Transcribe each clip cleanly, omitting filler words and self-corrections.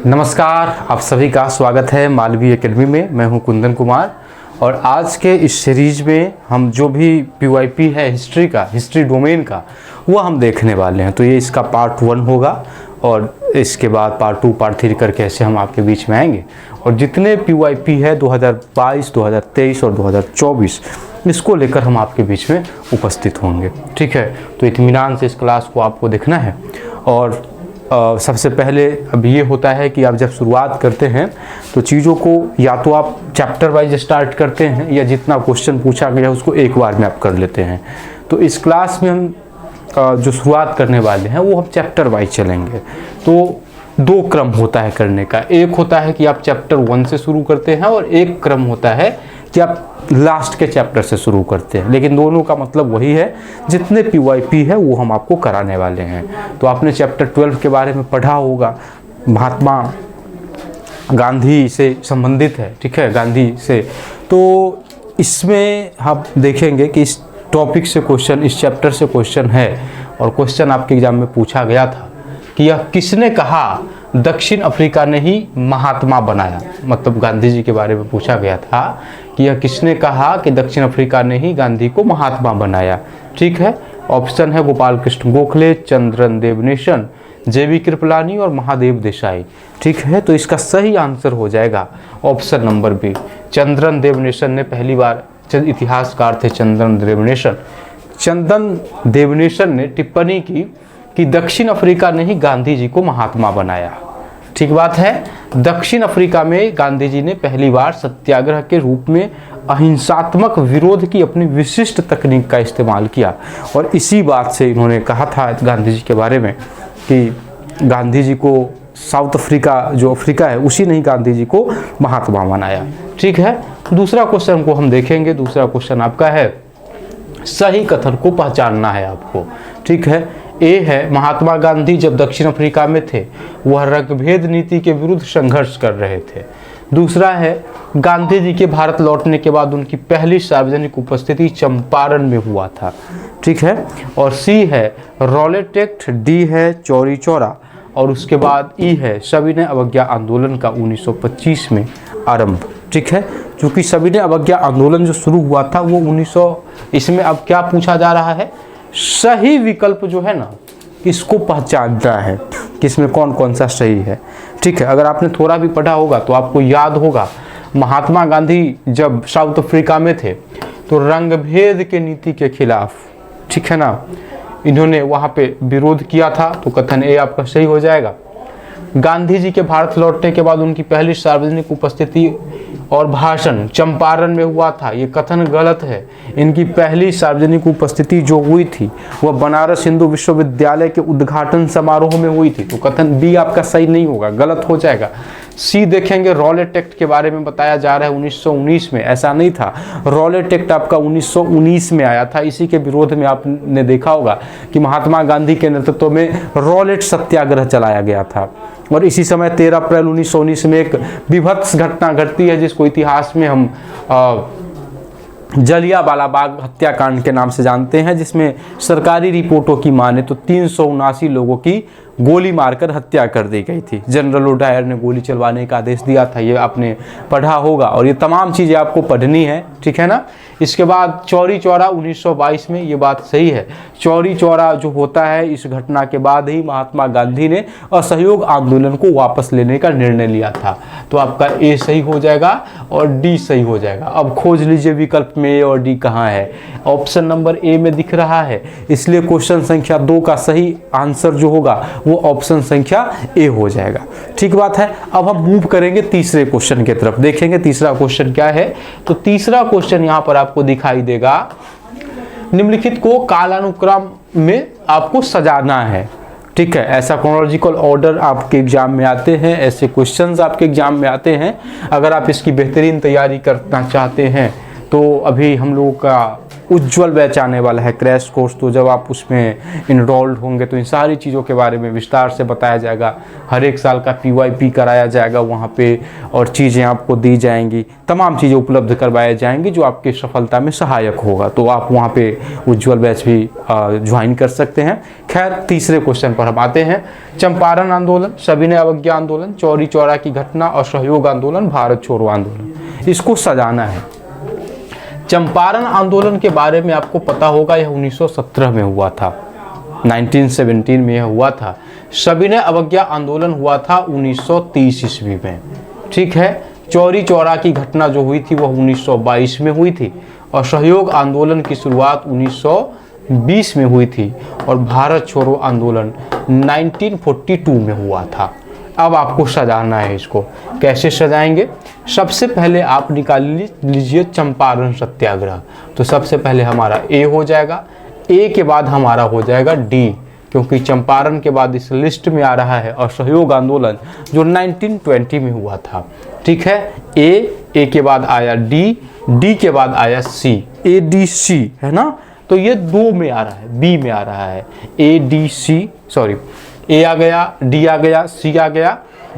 नमस्कार, आप सभी का स्वागत है मालवी एकेडमी में। मैं हूं कुंदन कुमार और आज के इस सीरीज में हम जो भी पीवाईपी है हिस्ट्री डोमेन का, वो हम देखने वाले हैं। तो ये इसका पार्ट 1 होगा और इसके बाद पार्ट 2, पार्ट 3 करके ऐसे हम आपके बीच में आएंगे। और जितने पीवाईपी है 2022, 2023 और 2024, इसको लेकर हम आपके बीच में उपस्थित होंगे। ठीक है, तो इत्मीनान से इस क्लास को आपको देखना है। और सबसे पहले अब ये होता है कि आप जब शुरुआत करते हैं तो चीज़ों को या तो आप चैप्टर वाइज स्टार्ट करते हैं या जितना क्वेश्चन पूछा गया उसको एक बार में आप कर लेते हैं। तो इस क्लास में हम जो शुरुआत करने वाले हैं वो हम चैप्टर वाइज चलेंगे। तो 2 क्रम होता है करने का। एक होता है कि आप चैप्टर 1 से शुरू करते हैं और एक क्रम होता है कि आप लास्ट के चैप्टर से शुरू करते हैं। लेकिन दोनों का मतलब वही है, जितने पीवाईपी है वो हम आपको कराने वाले हैं। तो आपने चैप्टर 12 के बारे में पढ़ा होगा, महात्मा गांधी से संबंधित है। ठीक है, गांधी से। तो इसमें हम देखेंगे कि इस टॉपिक से क्वेश्चन, इस चैप्टर से क्वेश्चन है। और क्वेश्चन आपके एग्जाम में पूछा गया था कि यह किसने कहा दक्षिण अफ्रीका ने ही महात्मा बनाया। मतलब गांधी जी के बारे में पूछा गया था कि यह किसने कहा कि दक्षिण अफ्रीका ने ही गांधी को महात्मा बनाया। ठीक है, ऑप्शन है गोपाल कृष्ण गोखले, चंद्रन देवनेशन, जेबी कृपलानी और महादेव देसाई। ठीक है, तो इसका सही आंसर हो जाएगा ऑप्शन नंबर बी, चंद्रन देवनेशन ने पहली बार, इतिहासकार थे चंद्रन देवनेशन। चंद्रन देवनेशन ने टिप्पणी की कि दक्षिण अफ्रीका ने ही गांधी जी को महात्मा बनाया। ठीक बात है, दक्षिण अफ्रीका में गांधी जी ने पहली बार सत्याग्रह के रूप में अहिंसात्मक विरोध की अपनी विशिष्ट तकनीक का इस्तेमाल किया। और इसी बात से इन्होंने कहा था गांधी जी के बारे में कि गांधी जी को साउथ अफ्रीका, जो अफ्रीका है, उसी ने ही गांधी जी को महात्मा बनाया। ठीक है, दूसरा क्वेश्चन को हम देखेंगे। दूसरा क्वेश्चन आपका है, सही कथन को पहचानना है आपको। ठीक है, ए है, महात्मा गांधी जब दक्षिण अफ्रीका में थे वह रंगभेद नीति के विरुद्ध संघर्ष कर रहे थे। दूसरा है, गांधी जी के भारत लौटने के बाद उनकी पहली सार्वजनिक उपस्थिति चंपारण में हुआ था। ठीक है, और सी है रॉलेट एक्ट, डी है चौरी चौरा और उसके बाद ई है सविनय अवज्ञा आंदोलन का 1925 में आरंभ। ठीक है, क्योंकि सविनय अवज्ञा आंदोलन जो शुरू हुआ था वो 1900, इसमें अब क्या पूछा जा रहा है, सही विकल्प जो है ना, इसको पहचानना है कि इसमें कौन कौन सा सही है। ठीक है, अगर आपने थोड़ा भी पढ़ा होगा तो आपको याद होगा, महात्मा गांधी जब साउथ अफ्रीका में थे तो रंगभेद के नीति के खिलाफ, ठीक है ना, इन्होंने वहाँ पे विरोध किया था। तो कथन ए आपका सही हो जाएगा। गांधी जी के भारत लौटने के बाद उनकी पहली सार्वजनिक उपस्थिति और भाषण चंपारण में हुआ था, ये कथन गलत है। इनकी पहली सार्वजनिक उपस्थिति जो हुई थी वह बनारस हिंदू विश्वविद्यालय के उद्घाटन समारोह में हुई थी। तो कथन बी आपका सही नहीं होगा, गलत हो जाएगा। सी देखेंगे, रॉलेट एक्ट के बारे में बताया जा रहा है 1919 में, ऐसा नहीं था। रॉलेट एक्ट आपका 1919 में आया था। इसी के विरोध में आपने देखा होगा कि महात्मा गांधी के नेतृत्व में रॉलेट सत्याग्रह चलाया गया था। और इसी समय 13 अप्रैल 1919 में एक विभत्स घटना घटती है जिसको इतिहास में हम जलियांवाला बाग हत्याकांड के नाम से जानते हैं, जिसमें सरकारी रिपोर्टों की माने तो 379 लोगों की गोली मारकर हत्या कर दी गई थी। जनरल डायर ने गोली चलवाने का आदेश दिया था, ये आपने पढ़ा होगा। और ये तमाम चीज़ें आपको पढ़नी है, ठीक है ना। इसके बाद चौरी चौरा 1922 में, ये बात सही है। चौरी चौरा जो होता है, इस घटना के बाद ही महात्मा गांधी ने असहयोग आंदोलन को वापस लेने का निर्णय लिया था। तो आपका ए सही हो जाएगा और डी सही हो जाएगा। अब खोज लीजिए विकल्प में ए और डी कहाँ है। ऑप्शन नंबर ए में दिख रहा है, इसलिए क्वेश्चन संख्या 2 का सही आंसर जो होगा वो ऑप्शन संख्या ए हो जाएगा। ठीक बात है। अब हम मूव करेंगे तीसरे क्वेश्चन की तरफ, देखेंगे तीसरा क्वेश्चन क्या है। तो तीसरा क्वेश्चन यहाँ पर आपको दिखाई देगा, निम्नलिखित को कालानुक्रम में आपको सजाना है। ठीक है, ऐसा क्रोनोलॉजिकल ऑर्डर आपके एग्जाम में आते हैं, ऐसे क्वेश्चंस आपके एग्जाम में आते हैं। अगर आप इसकी बेहतरीन तैयारी करना चाहते हैं तो अभी हम लोगों का उज्ज्वल बैच आने वाला है, क्रैश कोर्स। तो जब आप उसमें इनरोल्ड होंगे तो इन सारी चीज़ों के बारे में विस्तार से बताया जाएगा। हर एक साल का PYP कराया जाएगा वहाँ पे, और चीज़ें आपको दी जाएंगी, तमाम चीज़ें उपलब्ध करवाई जाएंगी जो आपकी सफलता में सहायक होगा। तो आप वहाँ पे उज्ज्वल बैच भी ज्वाइन कर सकते हैं। खैर, तीसरे क्वेश्चन पर हम आते हैं। चंपारण आंदोलन, सविनय अवज्ञा आंदोलन, चौरी चौरा की घटना, असहयोग आंदोलन, भारत छोड़ो आंदोलन। इसको सजाना है। चंपारण आंदोलन के बारे में आपको पता होगा, यह 1917 में हुआ था, 1917 में यह हुआ था। सविनय अवज्ञा आंदोलन हुआ था 1930 ईस्वी में, ठीक है। चौरी चौरा की घटना जो हुई थी वह 1922 में हुई थी, और सहयोग आंदोलन की शुरुआत 1920 में हुई थी, और भारत छोड़ो आंदोलन 1942 में हुआ था। अब आपको सजाना है इसको। कैसे सजाएंगे? सबसे पहले आप निकाल लीजिए चंपारण सत्याग्रह। तो सबसे पहले हमारा ए हो जाएगा, ए के बाद हमारा हो जाएगा डी, क्योंकि चंपारण के बाद इस लिस्ट में आ रहा है असहयोग आंदोलन जो 1920 में हुआ था, ठीक है। ए के बाद आया डी, डी के बाद आया सी, ADC है ना। तो ये 2 में आ रहा है, बी में आ रहा है, ADC, सॉरी, ए आ गया, डी आ गया, सी आ गया।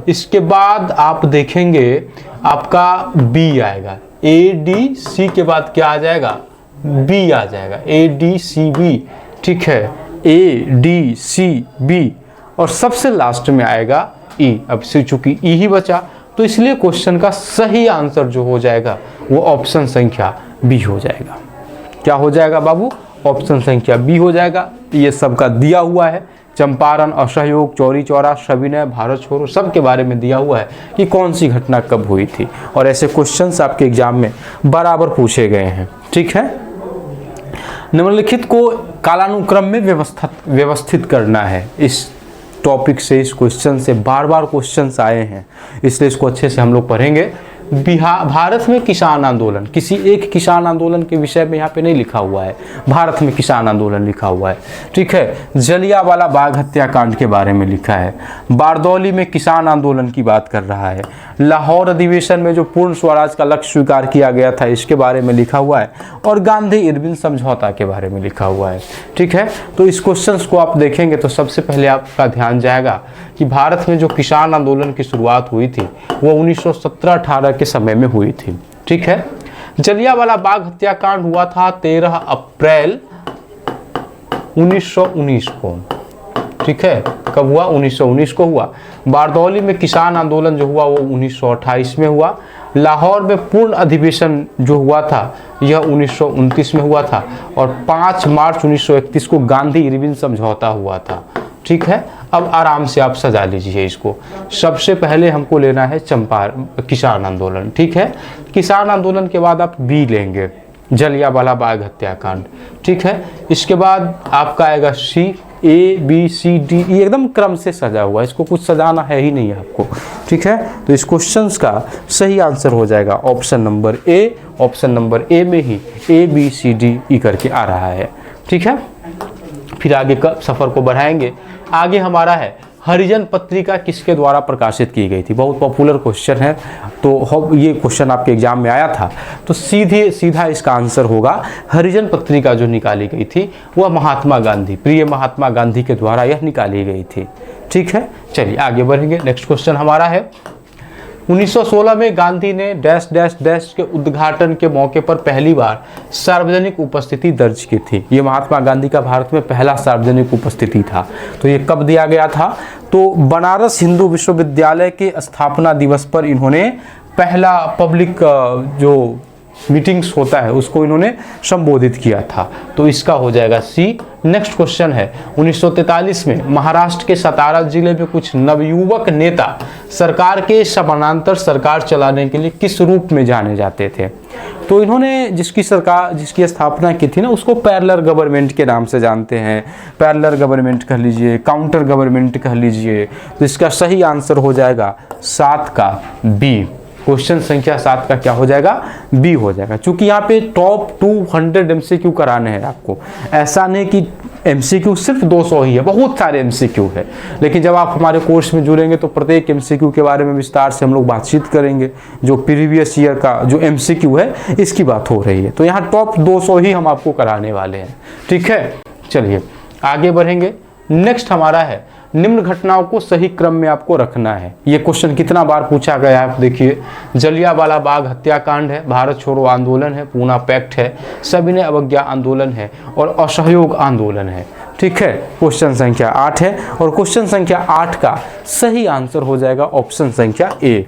इसके बाद आप देखेंगे आपका बी आएगा, ADC के बाद क्या आ जाएगा? बी आ जाएगा, ADCB, ठीक है, ADCB, और सबसे लास्ट में आएगा ई। अब से चूंकि ई ही बचा, तो इसलिए क्वेश्चन का सही आंसर जो हो जाएगा वो ऑप्शन संख्या बी हो जाएगा। क्या हो जाएगा बाबू? ऑप्शन संख्या बी हो जाएगा। ये सबका दिया हुआ है, चंपारण, असहयोग, चौरी चौरा, सविनय, भारत छोड़ो, सब के बारे में दिया हुआ है कि कौन सी घटना कब हुई थी, और ऐसे क्वेश्चंस आपके एग्जाम में बराबर पूछे गए हैं, ठीक है। निम्नलिखित को कालानुक्रम में व्यवस्थित करना है। इस टॉपिक से, इस क्वेश्चन से बार बार क्वेश्चंस आए हैं, इसलिए इसको अच्छे से हम लोग पढ़ेंगे। भारत में किसान आंदोलन, किसी एक किसान आंदोलन के विषय में यहाँ पे नहीं लिखा हुआ है, भारत में किसान आंदोलन लिखा हुआ है, ठीक है। जलियांवाला बाग हत्याकांड के बारे में लिखा है, बारदौली में किसान आंदोलन की बात कर रहा है, लाहौर अधिवेशन में जो पूर्ण स्वराज का लक्ष्य स्वीकार किया गया था इसके बारे में लिखा हुआ है, और गांधी इरविन समझौता के बारे में लिखा हुआ है, ठीक है। तो इस क्वेश्चन को आप देखेंगे तो सबसे पहले आपका ध्यान जाएगा कि भारत में जो किसान आंदोलन की शुरुआत हुई थी वो 1917-18 के समय में हुई थी, ठीक है। जलियांवाला बाग हत्याकांड हुआ था 13 अप्रैल 1919 को, ठीक है। कब हुआ? 1919 को हुआ। बारदौली में किसान आंदोलन जो हुआ वो 1928 में हुआ। लाहौर में पूर्ण अधिवेशन जो हुआ था यह 1929 में हुआ था, और 5 मार्च 1931 को गांधी इरविन समझौता हुआ था, ठीक है। अब आराम से आप सजा लीजिए इसको। सबसे पहले हमको लेना है किसान आंदोलन, ठीक है। किसान आंदोलन के बाद आप बी लेंगे, जलियांवाला बाग हत्याकांड, ठीक है। इसके बाद आपका आएगा सी, ABCD, ये एकदम क्रम से सजा हुआ है, इसको कुछ सजाना है ही नहीं आपको, ठीक है। तो इस क्वेश्चंस का सही आंसर हो जाएगा option number A. Option number A में ही ABCD करके आ रहा है, ठीक है। फिर आगे का सफर को बढ़ाएंगे। आगे हमारा है हरिजन पत्रिका किसके द्वारा प्रकाशित की गई थी? बहुत पॉपुलर क्वेश्चन है, तो ये क्वेश्चन आपके एग्जाम में आया था, तो सीधा इसका आंसर होगा हरिजन पत्रिका जो निकाली गई थी वह महात्मा गांधी, प्रिय महात्मा गांधी के द्वारा यह निकाली गई थी, ठीक है। चलिए आगे बढ़ेंगे। नेक्स्ट क्वेश्चन हमारा है 1916 में गांधी ने डैश डैश डैश के उद्घाटन के मौके पर पहली बार सार्वजनिक उपस्थिति दर्ज की थी। ये महात्मा गांधी का भारत में पहला सार्वजनिक उपस्थिति था। तो ये कब दिया गया था? तो बनारस हिंदू विश्वविद्यालय के स्थापना दिवस पर इन्होंने पहला पब्लिक जो मीटिंग्स होता है उसको इन्होंने संबोधित किया था। तो इसका हो जाएगा सी। नेक्स्ट क्वेश्चन है 1943 में महाराष्ट्र के सतारा जिले में कुछ नवयुवक नेता सरकार के समानांतर सरकार चलाने के लिए किस रूप में जाने जाते थे? तो इन्होंने जिसकी स्थापना की थी ना उसको पैरेलल गवर्नमेंट के नाम से जानते हैं। पैरेलल गवर्नमेंट कह लीजिए, काउंटर गवर्नमेंट कह लीजिए। तो इसका सही आंसर हो जाएगा 7 का बी। क्वेश्चन संख्या 7 का क्या हो जाएगा? बी हो जाएगा। चूंकि यहाँ पे टॉप 200 MCQ कराने हैं आपको, ऐसा नहीं कि MCQ सिर्फ 200 ही है, बहुत सारे MCQ है, लेकिन जब आप हमारे कोर्स में जुड़ेंगे तो प्रत्येक MCQ के बारे में विस्तार से हम लोग बातचीत करेंगे। जो प्रीवियस ईयर का जो MCQ है इसकी बात हो रही है, तो यहाँ टॉप 200 ही हम आपको कराने वाले हैं, ठीक है। चलिए आगे बढ़ेंगे। नेक्स्ट हमारा है निम्न घटनाओं को सही क्रम में आपको रखना है। ये क्वेश्चन कितना बार पूछा गया है आप देखिए। जलियांवाला बाग हत्याकांड है, भारत छोड़ो आंदोलन है, पूना पैक्ट है, सविनय अवज्ञा आंदोलन है और असहयोग आंदोलन है, ठीक है। क्वेश्चन संख्या 8 है और क्वेश्चन संख्या 8 का सही आंसर हो जाएगा ऑप्शन संख्या ए।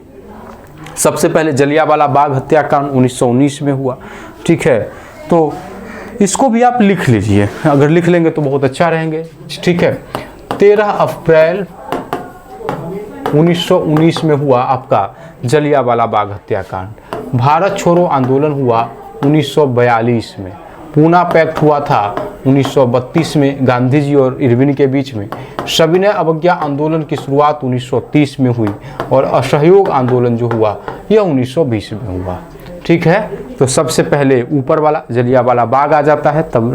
सबसे पहले जलियांवाला बाग हत्याकांड 1919 में हुआ, ठीक है। तो इसको भी आप लिख लीजिए, अगर लिख लेंगे तो बहुत अच्छा रहेंगे, ठीक है। 13 अप्रैल 1919 में हुआ आपका जलियांवाला बाग हत्याकांड। भारत छोड़ो आंदोलन हुआ 1942 में। पूना पैक्ट हुआ था 1932 में गांधी जी और इरविन के बीच में। सविनय अवज्ञा आंदोलन की शुरुआत 1930 में हुई और असहयोग आंदोलन जो हुआ यह 1920 में हुआ, ठीक है। तो सबसे पहले ऊपर वाला जलियांवाला बाग आ जाता है, तब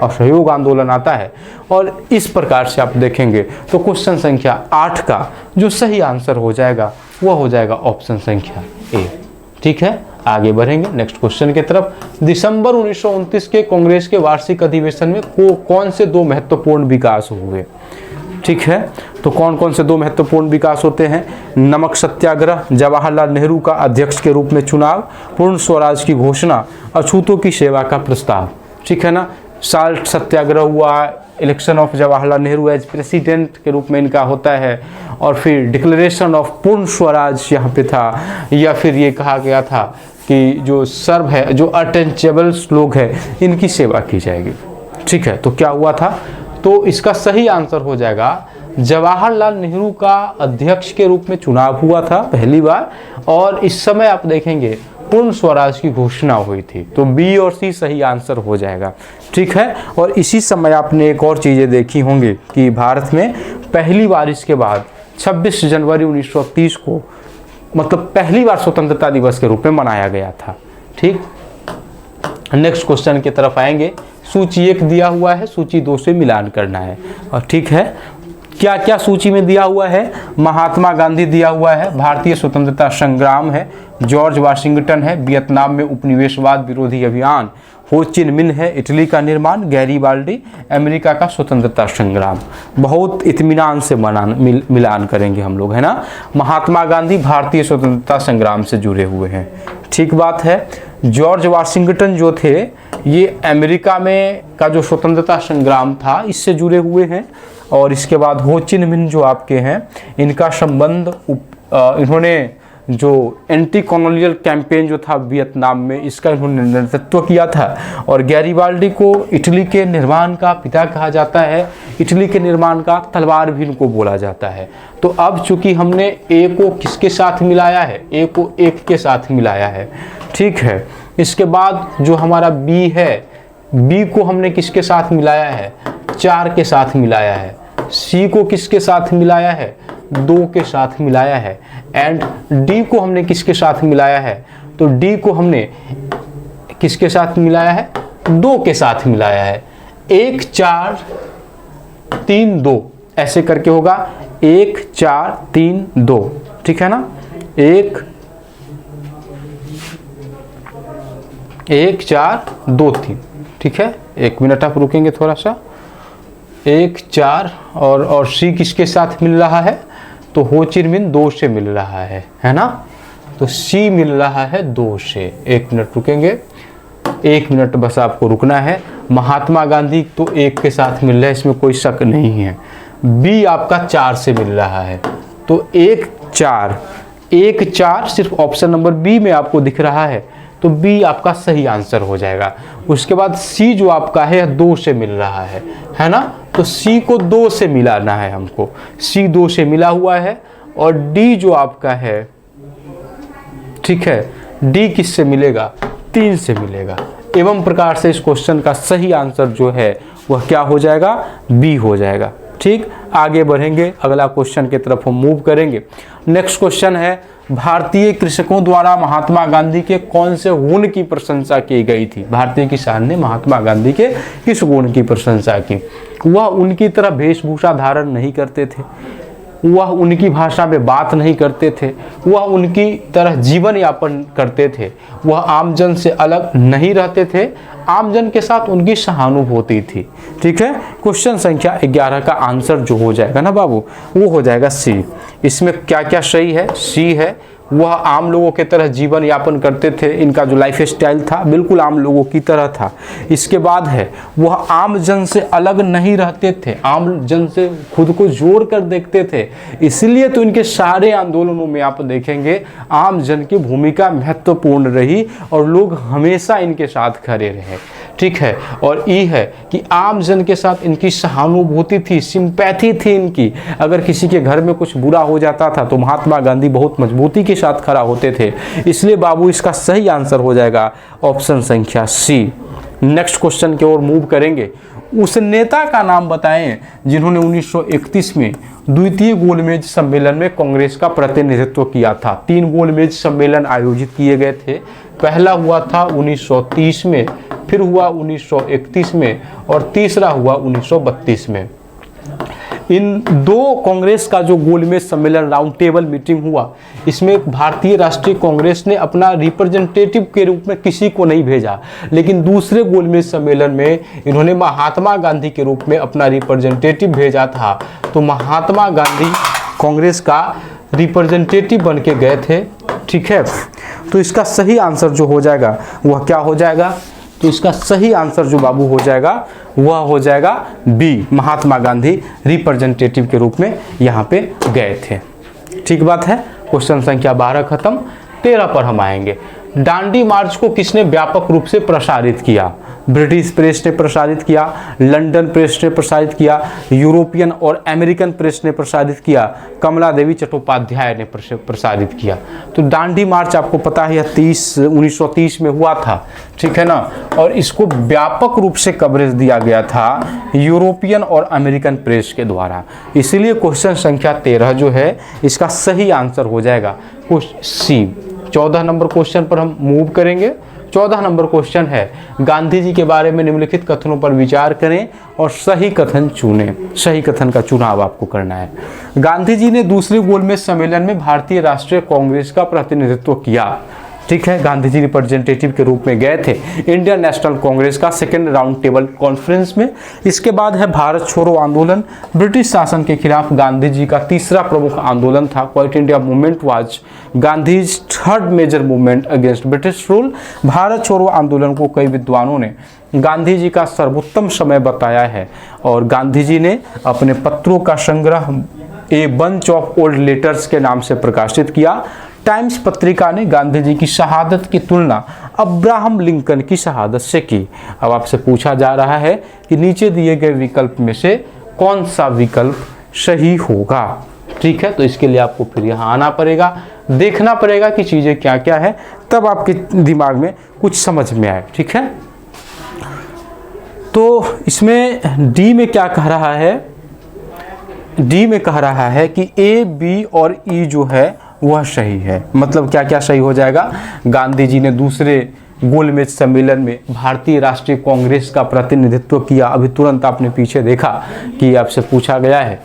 असहयोग आंदोलन आता है, और इस प्रकार से आप देखेंगे तो क्वेश्चन संख्या 8 का जो सही आंसर हो जाएगा वह हो जाएगा ऑप्शन संख्या ए, ठीक है। आगे बढ़ेंगे नेक्स्ट क्वेश्चन की तरफ। दिसंबर 1929 के कांग्रेस के वार्षिक अधिवेशन में कौन से दो महत्वपूर्ण विकास हुए, ठीक है। तो कौन कौन से दो महत्वपूर्ण विकास होते हैं? नमक सत्याग्रह, जवाहरलाल नेहरू का अध्यक्ष के रूप में चुनाव, पूर्ण स्वराज की घोषणा, अछूतों की सेवा का प्रस्ताव, ठीक है ना। साल्ट सत्याग्रह हुआ, election of Jawaharlal Nehru as president के रूप में इनका होता है, और फिर डिक्लेरेशन ऑफ पूर्ण स्वराज यहाँ पे था, या फिर ये कहा गया था कि जो सर्व है, जो अटैचेबल्स लोग हैं इनकी सेवा की जाएगी, ठीक है। तो क्या हुआ था? तो इसका सही आंसर हो जाएगा जवाहरलाल नेहरू का अध्यक्ष के रूप में चुनाव हुआ था पहली बार, और इस समय आप देखेंगे पूर्ण स्वराज की घोषणा हुई थी। तो बी और सी सही आंसर हो जाएगा, ठीक है। और इसी समय आपने एक और चीज़ें देखी होंगी कि भारत में पहली बार इसके बाद 26 जनवरी 1930 को मतलब पहली बार स्वतंत्रता दिवस के रूप में मनाया गया था, ठीक। नेक्स्ट क्वेश्चन की तरफ आएंगे। सूची 1 दिया हुआ है, सूची 2 से मिलान करना है, और ठीक है क्या क्या सूची में दिया हुआ है? महात्मा गांधी दिया हुआ है, भारतीय स्वतंत्रता संग्राम है, जॉर्ज वाशिंगटन है, वियतनाम में उपनिवेशवाद विरोधी अभियान, हो चिन मिन है, इटली का निर्माण, गैरीबाल्डी, अमेरिका का स्वतंत्रता संग्राम। बहुत इत्मीनान से मिलान करेंगे हम लोग, है ना। महात्मा गांधी भारतीय स्वतंत्रता संग्राम से जुड़े हुए हैं, ठीक बात है। जॉर्ज वाशिंगटन जो थे ये अमेरिका में का जो स्वतंत्रता संग्राम था इससे जुड़े हुए हैं, और इसके बाद हो चिन मिन जो आपके हैं इनका संबंध इन्होंने जो एंटी कॉलोनियल कैंपेन जो था वियतनाम में इसका इन्होंने नेतृत्व किया था, और गैरीबाल्डी को इटली के निर्माण का पिता कहा जाता है, इटली के निर्माण का तलवार भी इनको बोला जाता है। तो अब चूंकि हमने ए को किसके साथ मिलाया है? ए को 1 के साथ मिलाया है, ठीक है। इसके बाद जो हमारा बी है, बी को हमने किसके साथ मिलाया है? 4 के साथ मिलाया है। सी को किसके साथ मिलाया है? 2 के साथ मिलाया है। एंड डी को हमने किसके साथ मिलाया है? तो डी को हमने किसके साथ मिलाया है? 2 के साथ मिलाया है। 1 4 3 2 ऐसे करके होगा, 1 4 3 2, ठीक है ना। 1 4 2 3, ठीक है। 1 मिनट आप रुकेंगे थोड़ा सा। 1 4 और सी किसके साथ मिल रहा है? तो हो चिन मिन 2 से मिल रहा है ना। तो सी मिल रहा है 2 से। 1 मिनट रुकेंगे, 1 मिनट बस आपको रुकना है। महात्मा गांधी तो 1 के साथ मिल रहा है, इसमें कोई शक नहीं है। बी आपका 4 से मिल रहा है, तो 1 4 सिर्फ ऑप्शन नंबर बी में आपको दिख रहा है, तो बी आपका सही आंसर हो जाएगा। उसके बाद सी जो आपका है 2 से मिल रहा है ना। तो सी को 2 से मिलाना है हमको, सी 2 से मिला हुआ है, और डी जो आपका है, ठीक है, डी किससे मिलेगा? 3 से मिलेगा। एवं प्रकार से इस क्वेश्चन का सही आंसर जो है वह क्या हो जाएगा? बी हो जाएगा, ठीक, आगे बढ़ेंगे, अगला क्वेश्चन की तरफ हम मूव करेंगे। नेक्स्ट क्वेश्चन है, भारतीय कृषकों द्वारा महात्मा गांधी के कौन से गुण की प्रशंसा की गई थी? भारतीय किसान ने महात्मा गांधी के किस गुण की प्रशंसा की? वह उनकी तरह वेशभूषा धारण नहीं करते थे, वह उनकी भाषा में बात नहीं करते थे, वह उनकी तरह जीवन यापन करते थे, वह आमजन से अलग नहीं रहते थे, आमजन के साथ उनकी सहानुभूति थी। ठीक है, क्वेश्चन संख्या 11 का आंसर जो हो जाएगा ना बाबू, वो हो जाएगा सी। इसमें क्या क्या सही है? सी है, वह आम लोगों के तरह जीवन यापन करते थे, इनका जो लाइफ स्टाइल था बिल्कुल आम लोगों की तरह था। इसके बाद है, वह आम जन से अलग नहीं रहते थे, आम जन से खुद को जोड़ कर देखते थे, इसलिए तो इनके सारे आंदोलनों में आप देखेंगे आम जन की भूमिका महत्वपूर्ण रही और लोग हमेशा इनके साथ खड़े रहे। ठीक है, और ई है कि आम जन के साथ इनकी सहानुभूति थी, सिंपैथी थी इनकी। अगर किसी के घर में कुछ बुरा हो जाता था तो महात्मा गांधी बहुत मजबूती के साथ खड़ा होते थे, इसलिए बाबू इसका सही आंसर हो जाएगा ऑप्शन संख्या सी। नेक्स्ट क्वेश्चन की ओर मूव करेंगे। उस नेता का नाम बताएं जिन्होंने 1931 में द्वितीय गोलमेज सम्मेलन में कांग्रेस का प्रतिनिधित्व किया था। 3 गोलमेज सम्मेलन आयोजित किए गए थे, पहला हुआ था 1930 में, फिर हुआ 1931 में और तीसरा हुआ 1932 में। इन 2 कांग्रेस का जो गोलमेज सम्मेलन राउंड टेबल मीटिंग हुआ, इसमें भारतीय राष्ट्रीय कांग्रेस ने अपना रिप्रेजेंटेटिव के रूप में किसी को नहीं भेजा, लेकिन दूसरे गोलमेज सम्मेलन में इन्होंने महात्मा गांधी के रूप में अपना रिप्रेजेंटेटिव भेजा था। तो महात्मा गांधी कांग्रेस का रिप्रेजेंटेटिव बन के गए थे। ठीक है, तो इसका सही आंसर जो हो जाएगा वह क्या हो जाएगा? तो इसका सही आंसर जो बाबू हो जाएगा वह हो जाएगा बी, महात्मा गांधी रिप्रेजेंटेटिव के रूप में यहाँ पे गए थे। ठीक बात है, क्वेश्चन संख्या 12 खत्म। 13 पर हम आएंगे। दांडी मार्च को किसने व्यापक रूप से प्रसारित किया? ब्रिटिश प्रेस ने प्रसारित किया, लंदन प्रेस ने प्रसारित किया, यूरोपियन और अमेरिकन प्रेस ने प्रसारित किया, कमला देवी चट्टोपाध्याय ने प्रसारित किया। तो दांडी मार्च आपको पता है 1930 में हुआ था, ठीक है ना, और इसको व्यापक रूप से कवरेज दिया गया था यूरोपियन और अमेरिकन प्रेस के द्वारा। इसलिए क्वेश्चन संख्या 13 जो है इसका सही आंसर हो जाएगा सी। 14 नंबर क्वेश्चन पर हम मूव करेंगे। 14 नंबर क्वेश्चन है, गांधी जी के बारे में निम्नलिखित कथनों पर विचार करें और सही कथन चुनें। सही कथन का चुनाव आपको करना है। गांधी जी ने दूसरे गोलमेज सम्मेलन में भारतीय राष्ट्रीय कांग्रेस का प्रतिनिधित्व किया। ठीक है, गांधी जी रिप्रेजेंटेटिव के रूप में गए थे इंडियन नेशनल कांग्रेस का सेकेंड राउंड टेबल कॉन्फ्रेंस में। इसके बाद है भारत छोड़ो आंदोलन, ब्रिटिश शासन के खिलाफ गांधी जी का तीसरा प्रमुख आंदोलन था। Quit India movement was Gandhi's third major movement against British rule. Bharat छोड़ो आंदोलन को कई विद्वानों ने गांधी जी का सर्वोत्तम समय बताया है और गांधी जी ने अपने पत्रों का संग्रह ए बंच ऑफ ओल्ड लेटर्स के नाम से प्रकाशित किया। टाइम्स पत्रिका ने गांधी जी की शहादत की तुलना अब्राहम लिंकन की शहादत से की। अब आपसे पूछा जा रहा है कि नीचे दिए गए विकल्प में से कौन सा विकल्प सही होगा। ठीक है, तो इसके लिए आपको फिर यहाँ आना पड़ेगा, देखना पड़ेगा कि चीज़ें क्या क्या है, तब आपके दिमाग में कुछ समझ में आए। ठीक है, तो इसमें डी में क्या कह रहा है? डी में कह रहा है कि ए, बी और ई जो है वह सही है। मतलब क्या क्या सही हो जाएगा? गांधी जी ने दूसरे गोलमेज सम्मेलन में भारतीय राष्ट्रीय कांग्रेस का प्रतिनिधित्व किया। अभी तुरंत आपने पीछे देखा कि आपसे पूछा गया है।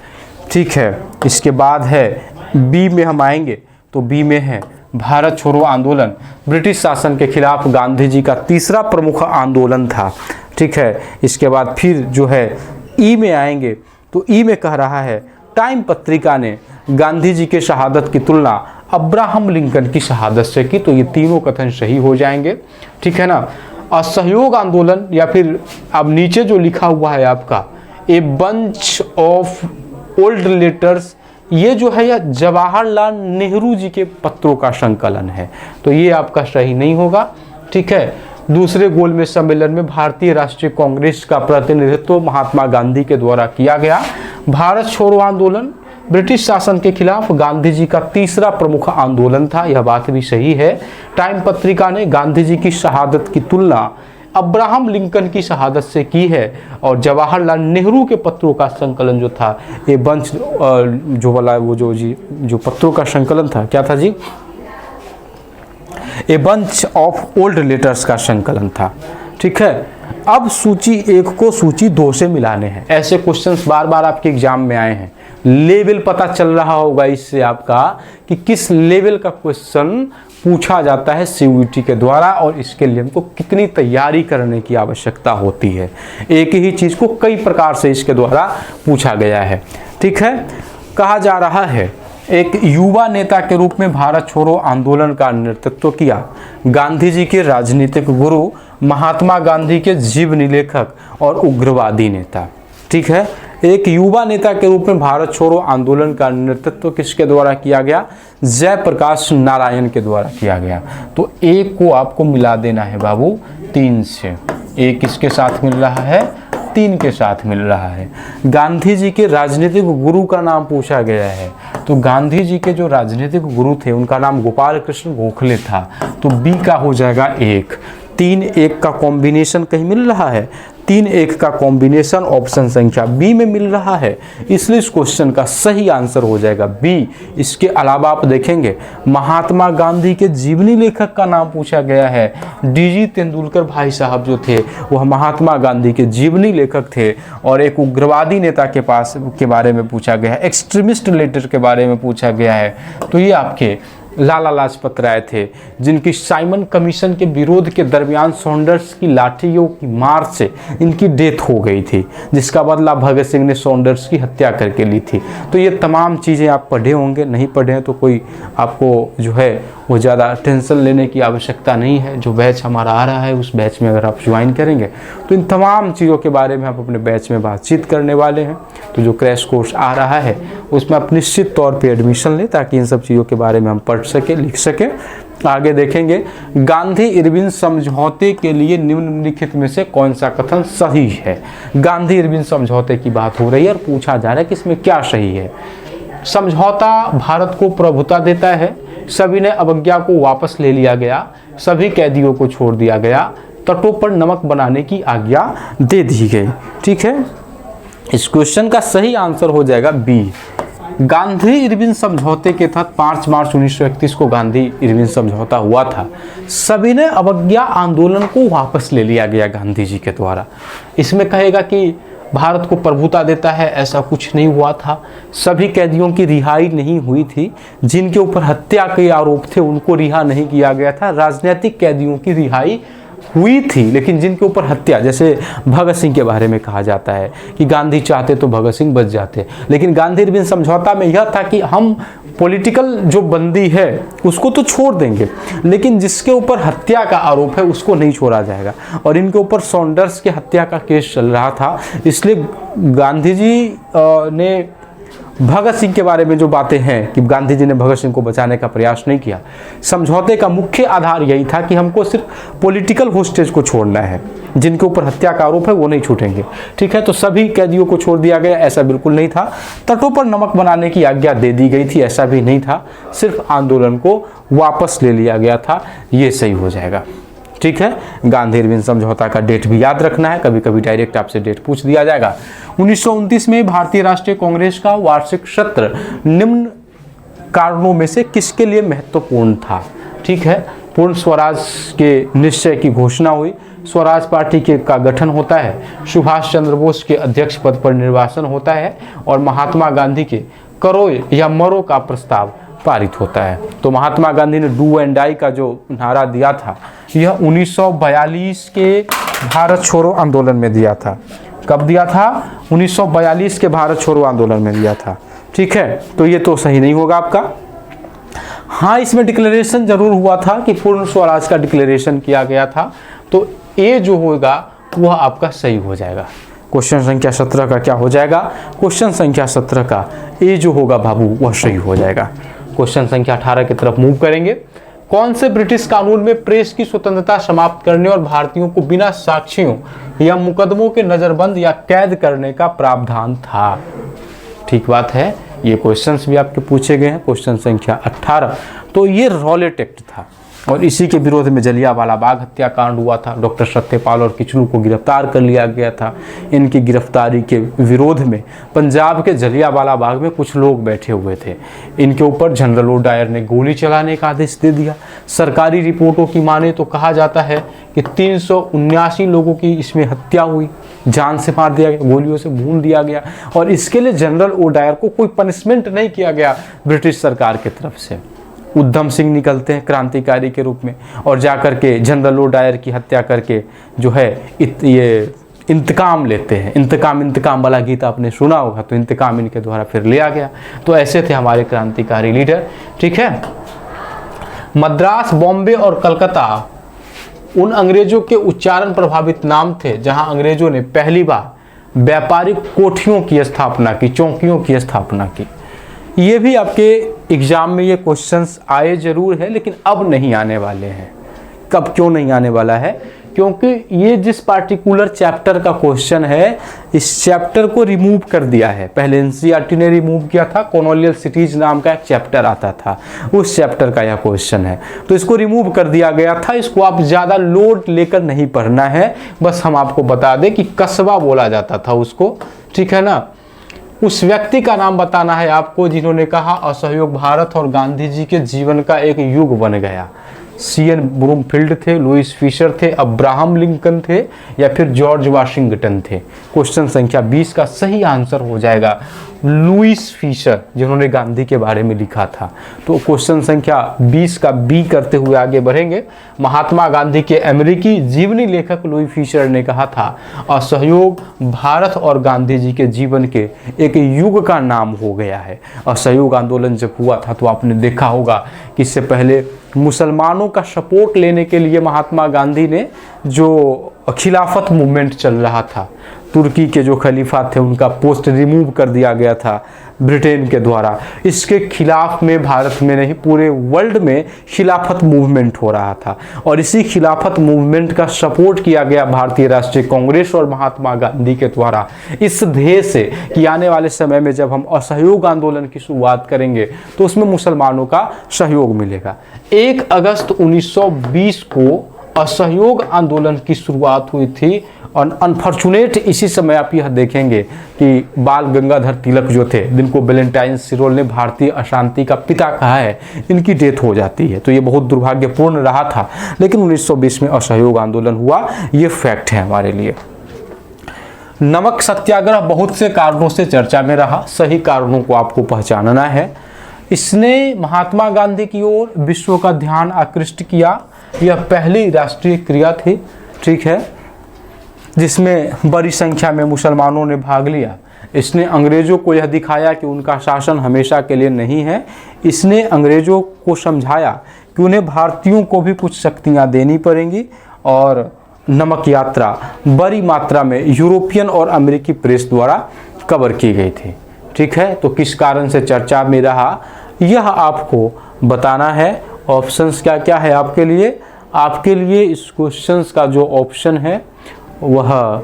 ठीक है, इसके बाद है बी में हम आएंगे, तो बी में है भारत छोड़ो आंदोलन ब्रिटिश शासन के खिलाफ गांधी जी का तीसरा प्रमुख आंदोलन था। ठीक है, इसके बाद फिर जो है ई में आएंगे, तो ई में कह रहा है टाइम पत्रिका ने गांधी जी के शहादत की तुलना अब्राहम लिंकन की शहादत से की। तो ये तीनों कथन सही हो जाएंगे। ठीक है ना। असहयोग आंदोलन या फिर अब नीचे जो लिखा हुआ है आपका ए बंच ऑफ ओल्ड लेटर्स, ये जो है यह जवाहरलाल नेहरू जी के पत्रों का संकलन है, तो ये आपका सही नहीं होगा। ठीक है, दूसरे गोलमेज सम्मेलन में भारतीय राष्ट्रीय कांग्रेस का प्रतिनिधित्व महात्मा गांधी के द्वारा किया गया। भारत छोड़ो आंदोलन ब्रिटिश शासन के खिलाफ गांधी जी का तीसरा प्रमुख आंदोलन था, यह बात भी सही है। टाइम पत्रिका ने गांधी जी की शहादत की तुलना अब्राहम लिंकन की शहादत से की है। और जवाहरलाल नेहरू के पत्रों का संकलन जो था, ये बंच जो वाला वो जो पत्रों का संकलन था, क्या था जी, a bunch of old letters का संकलन था। ठीक है, अब सूची 1 को सूची 2 से मिलाने हैं। ऐसे क्वेश्चंस बार बार आपके एग्जाम में आए हैं। लेवल पता चल रहा होगा इससे आपका कि किस लेवल का क्वेश्चन पूछा जाता है सीयूईटी के द्वारा और इसके लिए हमको कितनी तैयारी करने की आवश्यकता होती है। एक ही चीज़ को कई प्रकार से इसके द्वारा पूछा गया है। ठीक है, कहा जा रहा है एक युवा नेता के रूप में भारत छोड़ो आंदोलन का नेतृत्व किया। गांधी जी के राजनीतिक गुरु, महात्मा गांधी के जीवनी लेखक और उग्रवादी नेता। ठीक है, एक युवा नेता के रूप में भारत छोड़ो आंदोलन का नेतृत्व किसके द्वारा किया गया? जयप्रकाश नारायण के द्वारा किया गया। तो एक को आपको मिला देना है बाबू 3 से। एक किसके साथ मिल रहा है? 3 के साथ मिल रहा है। गांधी जी के राजनीतिक गुरु का नाम पूछा गया है, तो गांधी जी के जो राजनीतिक गुरु थे उनका नाम गोपाल कृष्ण गोखले था, तो बी का हो जाएगा 1। 3-1 का कॉम्बिनेशन कहीं मिल रहा है, 3-1 का कॉम्बिनेशन ऑप्शन संख्या बी में मिल रहा है, इसलिए इस क्वेश्चन का सही आंसर हो जाएगा बी। इसके अलावा आप देखेंगे महात्मा गांधी के जीवनी लेखक का नाम पूछा गया है। डीजी तेंदुलकर भाई साहब जो थे वह महात्मा गांधी के जीवनी लेखक थे। और एक उग्रवादी नेता के बारे में पूछा गया है, एक्सट्रीमिस्ट लीडर के बारे में पूछा गया है, तो ये आपके लाला लाजपत राय थे, जिनकी साइमन कमीशन के विरोध के दरमियान सॉन्डर्स की लाठियों की मार से इनकी डेथ हो गई थी, जिसका बदला भगत सिंह ने सॉन्डर्स की हत्या करके ली थी। तो ये तमाम चीज़ें आप पढ़े होंगे, नहीं पढ़े हैं तो कोई आपको जो है वो ज़्यादा टेंशन लेने की आवश्यकता नहीं है। जो बैच हमारा आ रहा है उस बैच में अगर आप ज्वाइन करेंगे तो इन तमाम चीज़ों के बारे में आप अपने बैच में बातचीत करने वाले हैं। तो जो क्रैश कोर्स आ रहा है उसमें आप निश्चित तौर पे एडमिशन लें ताकि इन सब चीज़ों के बारे में हम पढ़ सके, लिख सके। आगे देखेंगे, गांधी इरविन समझौते के लिए निम्नलिखित में से कौन सा कथन सही है? गांधी इरविन समझौते की बात हो रही है और पूछा जा रहा है कि इसमें क्या सही है। समझौता भारत को प्रभुता देता है, सविनय अवज्ञा को वापस ले लिया गया, सभी कैदियों को छोड़ दिया गया, तटों पर नमक बनाने की आज्ञा दे दी गई। ठीक है, इस क्वेश्चन का सही आंसर हो जाएगा बी। गांधी इरविन समझौते के तहत 5 मार्च 1931 को गांधी इरविन समझौता हुआ था। सविनय अवज्ञा आंदोलन को वापस ले लिया गया गांधी जी के द्वारा। इसमें कहेगा कि भारत को प्रभुता देता है, ऐसा कुछ नहीं हुआ था। सभी कैदियों की रिहाई नहीं हुई थी, जिनके ऊपर हत्या के आरोप थे उनको रिहा नहीं किया गया था। राजनीतिक कैदियों की रिहाई हुई थी, लेकिन जिनके ऊपर हत्या, जैसे भगत सिंह के बारे में कहा जाता है कि गांधी चाहते तो भगत सिंह बच जाते, लेकिन गांधी इरविन समझौता में यह था कि हम पॉलिटिकल जो बंदी है उसको तो छोड़ देंगे, लेकिन जिसके ऊपर हत्या का आरोप है उसको नहीं छोड़ा जाएगा। और इनके ऊपर सॉन्डर्स के हत्या का केस चल रहा था, इसलिए गांधी जी ने भगत सिंह के बारे में जो बातें हैं कि गांधी जी ने भगत सिंह को बचाने का प्रयास नहीं किया। समझौते का मुख्य आधार यही था कि हमको सिर्फ पॉलिटिकल होस्टेज को छोड़ना है, जिनके ऊपर हत्या का आरोप है वो नहीं छूटेंगे। ठीक है, तो सभी कैदियों को छोड़ दिया गया, ऐसा बिल्कुल नहीं था। तटों पर नमक बनाने की आज्ञा दे दी गई थी, ऐसा भी नहीं था। सिर्फ आंदोलन को वापस ले लिया गया था, ये सही हो जाएगा। ठीक है, गांधी इरविन समझौता का डेट भी याद रखना है, कभी कभी डायरेक्ट आपसे डेट पूछ दिया जाएगा। 1929 में भारतीय राष्ट्रीय कांग्रेस का वार्षिक सत्र निम्न कारणों में से किसके लिए महत्वपूर्ण था? ठीक है, पूर्ण स्वराज के निश्चय की घोषणा हुई, स्वराज पार्टी का गठन होता है, सुभाष चंद्र बोस के अध्यक्ष पद पर निर्वाचन होता है और महात्मा गांधी के करो या मरो का प्रस्ताव पारित होता है। तो महात्मा गांधी ने डू एंड डाई का जो नारा दिया था यह 1942 के भारत छोड़ो आंदोलन में दिया था। कब दिया था? 1942 के भारत छोड़ो आंदोलन में दिया था। ठीक है, तो ये तो सही नहीं होगा आपका। हाँ, इसमें डिक्लेरेशन जरूर हुआ था कि पूर्ण स्वराज का डिक्लेरेशन किया गया था, तो ए जो होगा वह आपका सही हो जाएगा। क्वेश्चन संख्या 17 का क्या हो जाएगा? क्वेश्चन संख्या 17 का ए जो होगा बाबू वह सही हो जाएगा। क्वेश्चन संख्या 18 की तरफ मूव करेंगे। कौन से ब्रिटिश कानून में प्रेस की स्वतंत्रता समाप्त करने और भारतीयों को बिना साक्ष्यों या मुकदमों के नजरबंद या कैद करने का प्रावधान था? ठीक बात है, ये क्वेश्चंस भी आपके पूछे गए हैं। क्वेश्चन संख्या 18, तो ये रॉलेट एक्ट था। और इसी के विरोध में जलियांवाला बाग हत्याकांड हुआ था। डॉक्टर सत्यपाल और किचलू को गिरफ्तार कर लिया गया था। इनकी गिरफ्तारी के विरोध में पंजाब के जलियांवाला बाग में कुछ लोग बैठे हुए थे। इनके ऊपर जनरल ओ डायर ने गोली चलाने का आदेश दे दिया। सरकारी रिपोर्टों की माने तो कहा जाता है कि 379 लोगों की इसमें हत्या हुई, जान से मार दिया गया, गोलियों से भून दिया गया। और इसके लिए जनरल ओ डायर को कोई पनिशमेंट नहीं किया गया ब्रिटिश सरकार की तरफ से। उधम सिंह निकलते हैं क्रांतिकारी के रूप में और जाकर के जनरल ओ डायर की हत्या करके जो है ये इंतकाम लेते हैं। इंतकाम वाला गीत आपने सुना होगा, तो इंतकाम इनके द्वारा फिर लिया गया। तो ऐसे थे हमारे क्रांतिकारी लीडर। ठीक है, मद्रास, बॉम्बे और कलकत्ता उन अंग्रेजों के उच्चारण प्रभावित नाम थे जहां अंग्रेजों ने पहली बार व्यापारिक कोठियों की स्थापना की, चौकियों की स्थापना की। ये भी आपके एग्जाम में ये क्वेश्चंस आए जरूर है, लेकिन अब नहीं आने वाले हैं। कब, क्यों नहीं आने वाला है? क्योंकि ये जिस पार्टिकुलर चैप्टर का क्वेश्चन है, इस चैप्टर को रिमूव कर दिया है। पहले एनसीईआरटी ने रिमूव किया था, कॉलोनियल सिटीज नाम का एक चैप्टर आता था, उस चैप्टर का यह क्वेश्चन है। तो इसको रिमूव कर दिया गया था। इसको आप ज़्यादा लोड लेकर नहीं पढ़ना है, बस हम आपको बता दें कि कस्बा बोला जाता था उसको। ठीक है ना। उस व्यक्ति का नाम बताना है आपको जिन्होंने कहा असहयोग भारत और गांधी जी के जीवन का एक युग बन गया। सीएन ब्रूमफील्ड थे, लुइस फिशर थे, अब्राहम लिंकन थे या फिर जॉर्ज वाशिंगटन थे। क्वेश्चन संख्या 20 का सही आंसर हो जाएगा लुइस फिशर, जिन्होंने गांधी के बारे में लिखा था। तो क्वेश्चन संख्या 20 का बी करते हुए आगे बढ़ेंगे। महात्मा गांधी के अमेरिकी जीवनी लेखक लुइस फिशर ने कहा था असहयोग भारत और गांधी जी के जीवन के एक युग का नाम हो गया है। असहयोग आंदोलन जब हुआ था तो आपने देखा होगा कि इससे पहले मुसलमानों का सपोर्ट लेने के लिए महात्मा गांधी ने जो खिलाफत मूवमेंट चल रहा था, तुर्की के जो खलीफा थे उनका पोस्ट रिमूव कर दिया गया था ब्रिटेन के द्वारा। इसके खिलाफ में भारत में नहीं पूरे वर्ल्ड में खिलाफत मूवमेंट हो रहा था और इसी खिलाफत मूवमेंट का सपोर्ट किया गया भारतीय राष्ट्रीय कांग्रेस और महात्मा गांधी के द्वारा, इस ध्येय से कि आने वाले समय में जब हम असहयोग आंदोलन की शुरुआत करेंगे तो उसमें मुसलमानों का सहयोग मिलेगा। 1 अगस्त 1920 को असहयोग आंदोलन की शुरुआत हुई थी और अनफॉर्चुनेट इसी समय आप यह देखेंगे कि बाल गंगाधर तिलक जो थे, जिनको वैलेंटाइन सिरोल ने भारतीय अशांति का पिता कहा है, इनकी डेथ हो जाती है। तो ये बहुत दुर्भाग्यपूर्ण रहा था, लेकिन 1920 में असहयोग आंदोलन हुआ, ये फैक्ट है हमारे लिए। नमक सत्याग्रह बहुत से कारणों से चर्चा में रहा, सही कारणों को आपको पहचानना है। इसने महात्मा गांधी की ओर विश्व का ध्यान आकृष्ट किया। यह पहली राष्ट्रीय क्रिया थी, ठीक है, जिसमें बड़ी संख्या में मुसलमानों ने भाग लिया। इसने अंग्रेजों को यह दिखाया कि उनका शासन हमेशा के लिए नहीं है। इसने अंग्रेजों को समझाया कि उन्हें भारतीयों को भी कुछ शक्तियां देनी पड़ेंगी। और नमक यात्रा बड़ी मात्रा में यूरोपियन और अमेरिकी प्रेस द्वारा कवर की गई थी। ठीक है, तो किस कारण से चर्चा में रहा यह आपको बताना है। ऑप्शंस क्या क्या है आपके लिए? आपके लिए इस क्वेश्चंस का जो ऑप्शन है वह,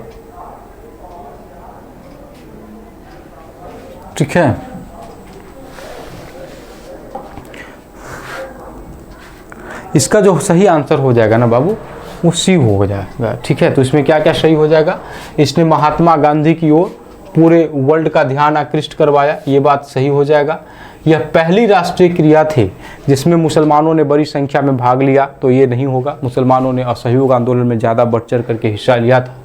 ठीक है, इसका जो सही आंसर हो जाएगा ना बाबू, वो सी हो जाएगा। ठीक है, तो इसमें क्या क्या सही हो जाएगा? इसने महात्मा गांधी की ओर पूरे वर्ल्ड का ध्यान आकृष्ट करवाया, ये बात सही हो जाएगा। यह पहली राष्ट्रीय क्रिया थी जिसमें मुसलमानों ने बड़ी संख्या में भाग लिया, तो ये नहीं होगा। मुसलमानों ने असहयोग आंदोलन में ज़्यादा बढ़ चढ़ करके हिस्सा लिया था।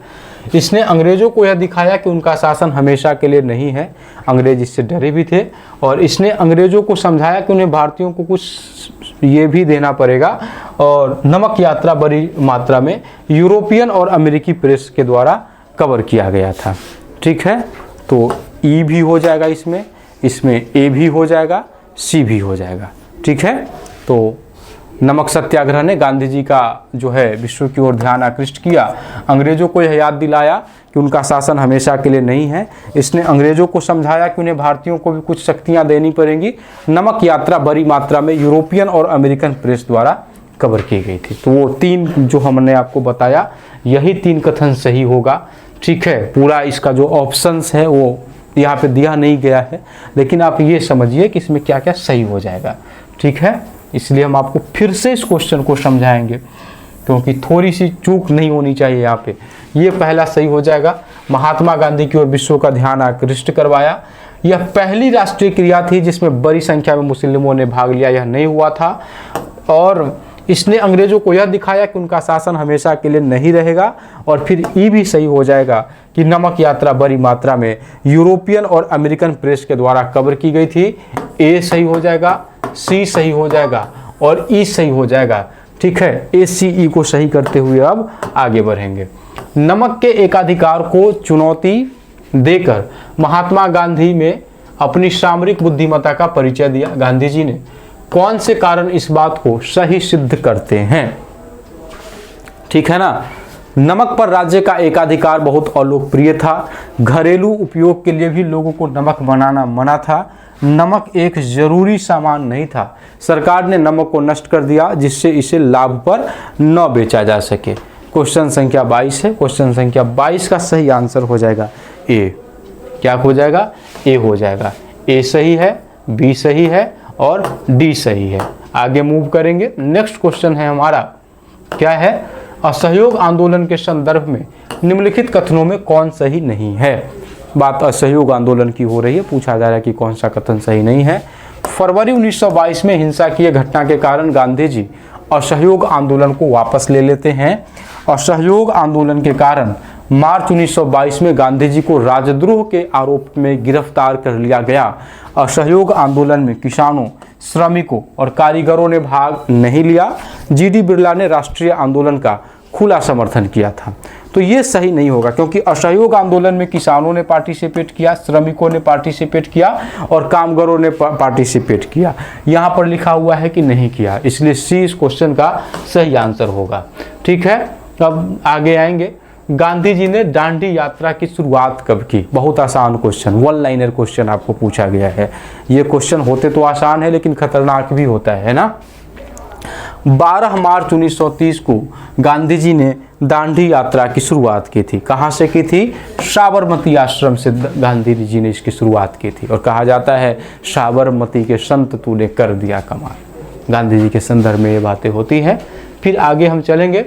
इसने अंग्रेजों को यह दिखाया कि उनका शासन हमेशा के लिए नहीं है, अंग्रेज इससे डरे भी थे। और इसने अंग्रेजों को समझाया कि उन्हें भारतीयों को कुछ ये भी देना पड़ेगा। और नमक यात्रा बड़ी मात्रा में यूरोपियन और अमेरिकी प्रेस के द्वारा कवर किया गया था। ठीक है, तो ई भी हो जाएगा, इसमें ए भी हो जाएगा, सी भी हो जाएगा। ठीक है, तो नमक सत्याग्रह ने गांधी जी का जो है विश्व की ओर ध्यान आकृष्ट किया। अंग्रेजों को यह याद दिलाया कि उनका शासन हमेशा के लिए नहीं है। इसने अंग्रेजों को समझाया कि उन्हें भारतीयों को भी कुछ शक्तियां देनी पड़ेंगी। नमक यात्रा बड़ी मात्रा में यूरोपियन और अमेरिकन प्रेस द्वारा कवर की गई थी। तो वो 3 जो हमने आपको बताया, यही 3 कथन सही होगा। ठीक है, पूरा इसका जो ऑप्शंस है वो यहाँ पे दिया नहीं गया है, लेकिन आप ये समझिए कि इसमें क्या क्या सही हो जाएगा। ठीक है। इसलिए हम आपको फिर से इस क्वेश्चन को समझाएंगे, क्योंकि थोड़ी सी चूक नहीं होनी चाहिए यहाँ पे। ये पहला सही हो जाएगा। महात्मा गांधी की ओर विश्व का ध्यान आकृष्ट करवाया। यह पहली राष्ट्रीय क्रिया थी जिसमें बड़ी संख्या में मुस्लिमों ने भाग लिया, यह नहीं हुआ था। और इसने अंग्रेजों को यह दिखाया कि उनका शासन हमेशा के लिए नहीं रहेगा। और फिर ई भी सही हो जाएगा कि नमक यात्रा बड़ी मात्रा में यूरोपियन और अमेरिकन प्रेस के द्वारा कवर की गई थी। ए सही हो जाएगा, सी सही हो जाएगा और ई सही हो जाएगा। ठीक है, ए सी ई को सही करते हुए अब आगे बढ़ेंगे। नमक के एकाधिकार को चुनौती देकर महात्मा गांधी में अपनी सामरिक बुद्धिमत्ता का परिचय दिया। गांधी जी ने कौन से कारण इस बात को सही सिद्ध करते हैं? ठीक है ना। नमक पर राज्य का एकाधिकार बहुत अलोकप्रिय था। घरेलू उपयोग के लिए भी लोगों को नमक बनाना मना था। नमक एक जरूरी सामान नहीं था। सरकार ने नमक को नष्ट कर दिया जिससे इसे लाभ पर न बेचा जा सके। क्वेश्चन संख्या 22 है। क्वेश्चन संख्या 22 का सही आंसर हो जाएगा ए। क्या हो जाएगा? ए हो जाएगा। ए सही है, बी सही है और डी सही है। आगे मूव करेंगे। नेक्स्ट क्वेश्चन है हमारा, क्या है? असहयोग आंदोलन के संदर्भ में निम्नलिखित कथनों में कौन सही नहीं है? बात असहयोग आंदोलन की हो रही है, पूछा जा रहा है कि कौन सा कथन सही नहीं है। फरवरी 1922 में हिंसा की घटना के कारण गांधी जी असहयोग आंदोलन को वापस ले लेते हैं। असहयोग आंदोलन के कारण मार्च 1922 में गांधी जी को राजद्रोह के आरोप में गिरफ्तार कर लिया गया। असहयोग आंदोलन में किसानों, श्रमिकों और कारीगरों ने भाग नहीं लिया। जीडी बिरला ने राष्ट्रीय आंदोलन का खुला समर्थन किया था। तो ये सही नहीं होगा, क्योंकि असहयोग आंदोलन में किसानों ने पार्टिसिपेट किया, श्रमिकों ने पार्टिसिपेट किया और कामगारों ने पार्टिसिपेट किया। यहाँ पर लिखा हुआ है कि नहीं किया, इसलिए सी इस क्वेश्चन का सही आंसर होगा। ठीक है, अब आगे आएंगे। गांधी जी ने दांडी यात्रा की शुरुआत कब की? बहुत आसान क्वेश्चन, वन लाइनर क्वेश्चन आपको पूछा गया है। ये क्वेश्चन होते तो आसान है लेकिन खतरनाक भी होता है ना। 12 मार्च 1930 को गांधी जी ने दांडी यात्रा की शुरुआत की थी। कहाँ से की थी? साबरमती आश्रम से गांधी जी ने इसकी शुरुआत की थी। और कहा जाता है साबरमती के संत तूने कर दिया कमाल। गांधी जी के संदर्भ में ये बातें होती हैं। फिर आगे हम चलेंगे।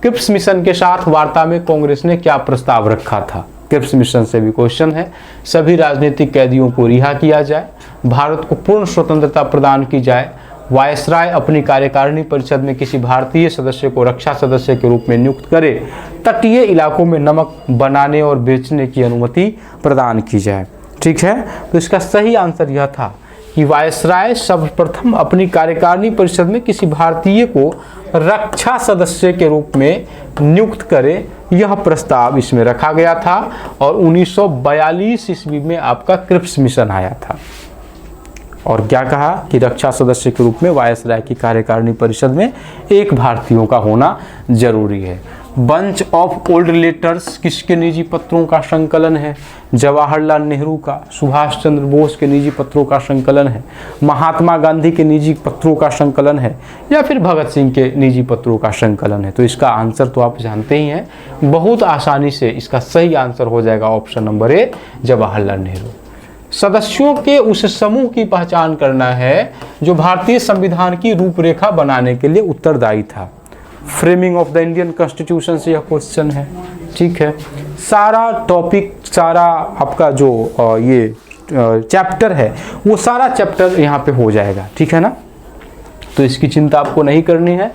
क्रिप्स मिशन के साथ वार्ता में कांग्रेस ने क्या प्रस्ताव रखा था? क्रिप्स मिशन से भी क्वेश्चन है। सभी राजनीतिक कैदियों को रिहा किया जाए, भारत को पूर्ण स्वतंत्रता प्रदान की जाए, वायसराय अपनी कार्यकारिणी परिषद में किसी भारतीय सदस्य को रक्षा सदस्य के रूप में नियुक्त करे, तटीय इलाकों में नमक बनाने और बेचने की अनुमति प्रदान की जाए। ठीक है, तो इसका सही आंसर यह था कि वायसराय सर्वप्रथम अपनी कार्यकारिणी परिषद में किसी भारतीय को रक्षा सदस्य के रूप में नियुक्त करे, यह प्रस्ताव इसमें रखा गया था। और 1942 ईस्वी में आपका क्रिप्स मिशन आया था। और क्या कहा कि रक्षा सदस्य के रूप में वायसराय की कार्यकारिणी परिषद में एक भारतीयों का होना जरूरी है। बंच ऑफ ओल्ड लेटर्स किसके निजी पत्रों का संकलन है? जवाहरलाल नेहरू का, सुभाष चंद्र बोस के निजी पत्रों का संकलन है, महात्मा गांधी के निजी पत्रों का संकलन है, या फिर भगत सिंह के निजी पत्रों का संकलन है? तो इसका आंसर तो आप जानते ही हैं, बहुत आसानी से इसका सही आंसर हो जाएगा option number A, Jawaharlal Nehru. सदस्यों के उस समूह की पहचान करना है जो भारतीय संविधान की रूपरेखा बनाने के लिए उत्तरदायी था। Framing of the Indian constitution से यह क्वेश्चन है। ठीक है, सारा टॉपिक, सारा आपका जो ये चैप्टर है वो सारा चैप्टर यहाँ पे हो जाएगा। ठीक है ना, तो इसकी चिंता आपको नहीं करनी है।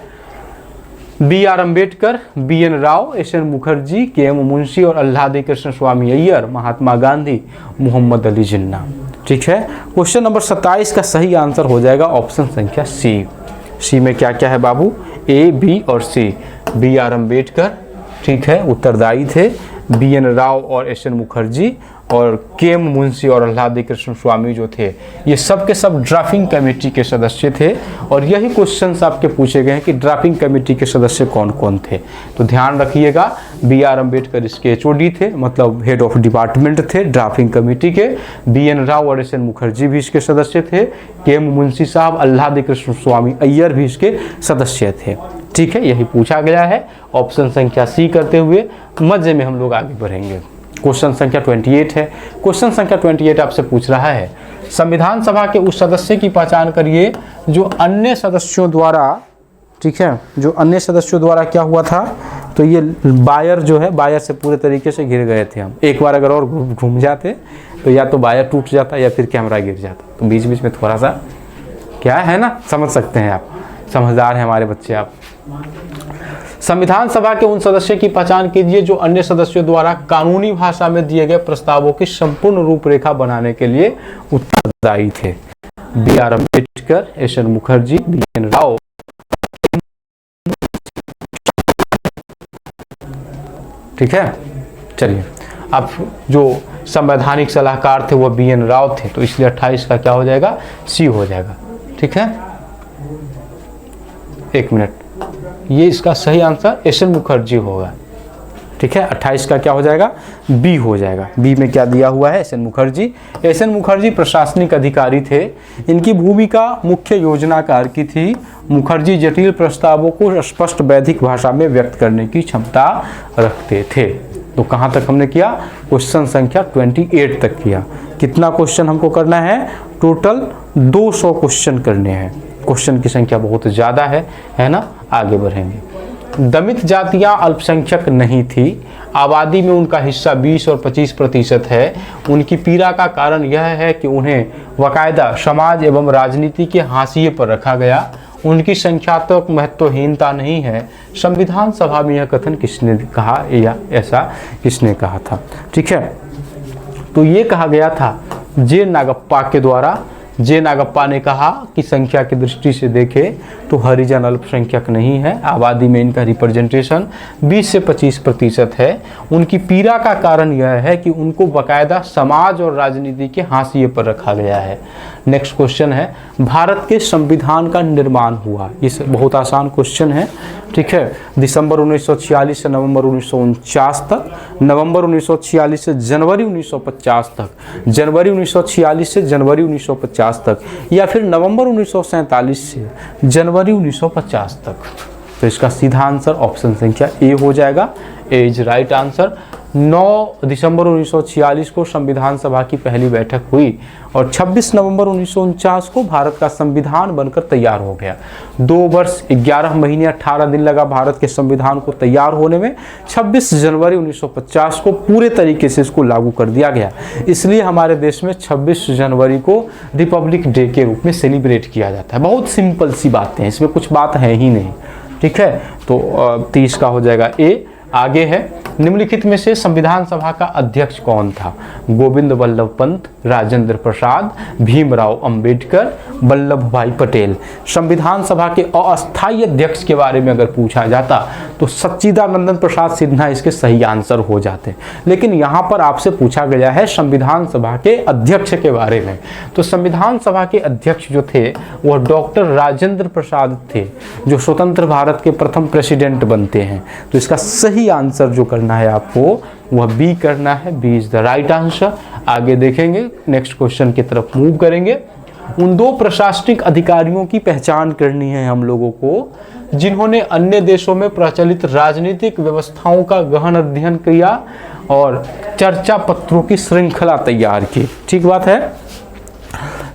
B R. Ambedkar, B N. Rao, S N. Mukherjee, K M. Munshi और अल्लादी कृष्ण स्वामी अय्यर, महात्मा गांधी, मोहम्मद अली जिन्ना। ठीक है, क्वेश्चन नंबर 27 का सही आंसर हो जाएगा ऑप्शन संख्या सी। सी में क्या क्या है बाबू? ए, बी और सी। बी.आर. अम्बेडकर, ठीक है, उत्तरदायी थे। बी.एन. राव और एस.एन. मुखर्जी और के.एम. मुंशी और अल्लादी कृष्ण स्वामी जो थे, ये सब के सब ड्राफ्टिंग कमेटी के सदस्य थे। और यही क्वेश्चंस आपके पूछे गए हैं कि ड्राफ्टिंग कमेटी के सदस्य कौन कौन थे। तो ध्यान रखिएगा, बी.आर. अम्बेडकर इसके एचओडी थे, मतलब हेड ऑफ डिपार्टमेंट थे ड्राफ्टिंग कमेटी के। बी.एन. राव और एस.एन. मुखर्जी भी इसके सदस्य थे। के.एम. मुंशी साहब, अल्लादी कृष्ण स्वामी अय्यर भी इसके सदस्य थे। ठीक है, यही पूछा गया है। ऑप्शन संख्या सी करते हुए मजे में हम लोग आगे बढ़ेंगे। क्वेश्चन संख्या 28 है। क्वेश्चन संख्या 28 आपसे पूछ रहा है, संविधान सभा के उस सदस्य की पहचान करिए जो अन्य सदस्यों द्वारा, ठीक है, जो अन्य सदस्यों द्वारा क्या हुआ था, तो ये वायर जो है, वायर से पूरे तरीके से घिर गए थे हम। एक बार अगर और घूम जाते तो या तो वायर टूट जाता या फिर कैमरा गिर जाता। तो बीच बीच में थोड़ा सा क्या है ना, समझ सकते हैं आप, समझदार हैं हमारे बच्चे आप। संविधान सभा के उन सदस्यों की पहचान कीजिए जो अन्य सदस्यों द्वारा कानूनी भाषा में दिए गए प्रस्तावों की संपूर्ण रूपरेखा बनाने के लिए उत्तरदायी थे। B R Ambedkar, S N Mukherjee, B N Rao. ठीक है, चलिए, अब जो संवैधानिक सलाहकार थे वो बी एन राव थे, तो इसलिए 28 का क्या हो जाएगा, सी हो जाएगा। ठीक है, एक मिनट, ये इसका सही आंसर एस एन मुखर्जी होगा। ठीक है, 28 का क्या हो जाएगा, बी हो जाएगा। बी में क्या दिया हुआ है, S N Mukherjee. S N Mukherjee प्रशासनिक अधिकारी थे। इनकी भूमिका मुख्य योजनाकार की थी। मुखर्जी जटिल प्रस्तावों को स्पष्ट वैदिक भाषा में व्यक्त करने की क्षमता रखते थे। तो कहाँ तक हमने किया, क्वेश्चन संख्या 28 तक किया। कितना क्वेश्चन हमको करना है, टोटल 200 क्वेश्चन करने हैं। क्वेश्चन की संख्या बहुत ज़्यादा है ना। आगे बढ़ेंगे। दमित जातियां अल्पसंख्यक नहीं थी। आबादी में उनका हिस्सा 20 और 25% है। उनकी पीड़ा का कारण यह है कि उन्हें बाकायदा समाज एवं राजनीति के हाशिए पर रखा गया। उनकी संख्यात्मक महत्वहीनता नहीं है। संविधान सभा में यह कथन किसने कहा या ऐसा किसने कहा था। ठीक है, तो ये कहा गया था जे नागप्पा के द्वारा। जे नागप्पा ने कहा कि संख्या की दृष्टि से देखें तो हरिजन अल्पसंख्यक नहीं है। आबादी में इनका रिप्रेजेंटेशन 20 से 25% है। उनकी पीड़ा का कारण यह है कि उनको बाकायदा समाज और राजनीति के हाशिए पर रखा गया है। नेक्स्ट क्वेश्चन है, भारत के संविधान का निर्माण हुआ। ये बहुत आसान क्वेश्चन है। ठीक है, दिसंबर 1946 से नवंबर 1949 तक, नवंबर 1946 से जनवरी 1950 तक, जनवरी 1946 से जनवरी 1950 तक, या फिर नवंबर 1947 से जनवरी 1950 तक। तो इसका सीधा आंसर ऑप्शन संख्या ए हो जाएगा। ए इज राइट आंसर। 9 दिसंबर 1946 को संविधान सभा की पहली बैठक हुई और 26 नवंबर 1949 को भारत का संविधान बनकर तैयार हो गया। 2 वर्ष 11 महीने 18 दिन लगा भारत के संविधान को तैयार होने में। 26 जनवरी 1950 को पूरे तरीके से इसको लागू कर दिया गया। इसलिए हमारे देश में 26 जनवरी को रिपब्लिक डे के रूप में सेलिब्रेट किया जाता है। बहुत सिंपल सी बातें हैं, इसमें कुछ बात है ही नहीं। ठीक है, तो 30 का हो जाएगा ए। आगे है, निम्नलिखित में से संविधान सभा का अध्यक्ष कौन था। गोविंद वल्लभ पंत, राजेंद्र प्रसाद, भीमराव अंबेडकर, वल्लभ भाई पटेल। संविधान सभा के अस्थायी अध्यक्ष के बारे में अगर पूछा जाता तो सच्चिदानंद प्रसाद सिन्हा इसके सही आंसर हो जाते। लेकिन यहाँ पर आपसे पूछा गया है संविधान सभा के अध्यक्ष के बारे में। तो संविधान सभा के अध्यक्ष जो थे वह डॉक्टर राजेंद्र प्रसाद थे, जो स्वतंत्र भारत के प्रथम प्रेसिडेंट बनते हैं। तो इसका सही आंसर जो करना है आपको वह बी करना है। B is the right answer. आगे देखेंगे, नेक्स्ट क्वेश्चन की तरफ मूव करेंगे। उन 2 प्रशासनिक अधिकारियों की पहचान करनी है हम लोगों को जिन्होंने अन्य देशों में प्रचलित राजनीतिक व्यवस्थाओं का गहन अध्ययन किया और चर्चा पत्रों की श्रृंखला तैयार की। ठीक बात है।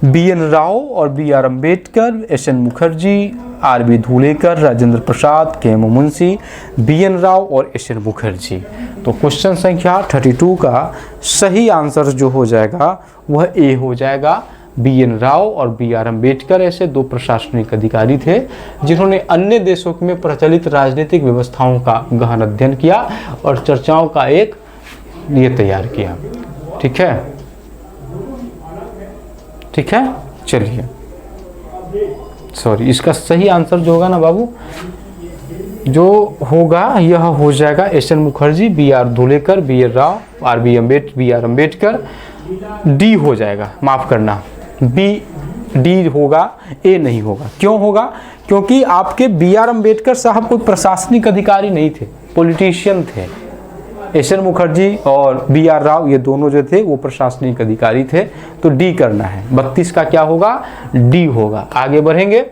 बी एन राव और B R Ambedkar, S N Mukherjee, R B Dhulekar, Rajendra Prasad, K M Munshi, B N Rao और एस एन मुखर्जी। तो क्वेश्चन संख्या 32 का सही आंसर जो हो जाएगा वह ए हो जाएगा। बी एन राव और बी आर अम्बेडकर ऐसे 2 प्रशासनिक अधिकारी थे जिन्होंने अन्य देशों में प्रचलित राजनीतिक व्यवस्थाओं का गहन अध्ययन किया और चर्चाओं का एक ये तैयार किया। ठीक है, ठीक है, चलिए, सॉरी, इसका सही आंसर जो होगा ना बाबू, जो होगा यह हो जाएगा S N Mukherjee, B R Dhulekar, B N Rao, B R Ambedkar. D हो जाएगा, माफ करना, डी होगा, ए नहीं होगा। क्यों होगा? क्योंकि आपके बी आर अम्बेडकर साहब कोई प्रशासनिक अधिकारी नहीं थे, पॉलिटिशियन थे। एस एन मुखर्जी और बी आर राव ये दोनों जो थे वो प्रशासनिक अधिकारी थे। तो डी करना है। 32 का क्या होगा? डी होगा। आगे बढ़ेंगे।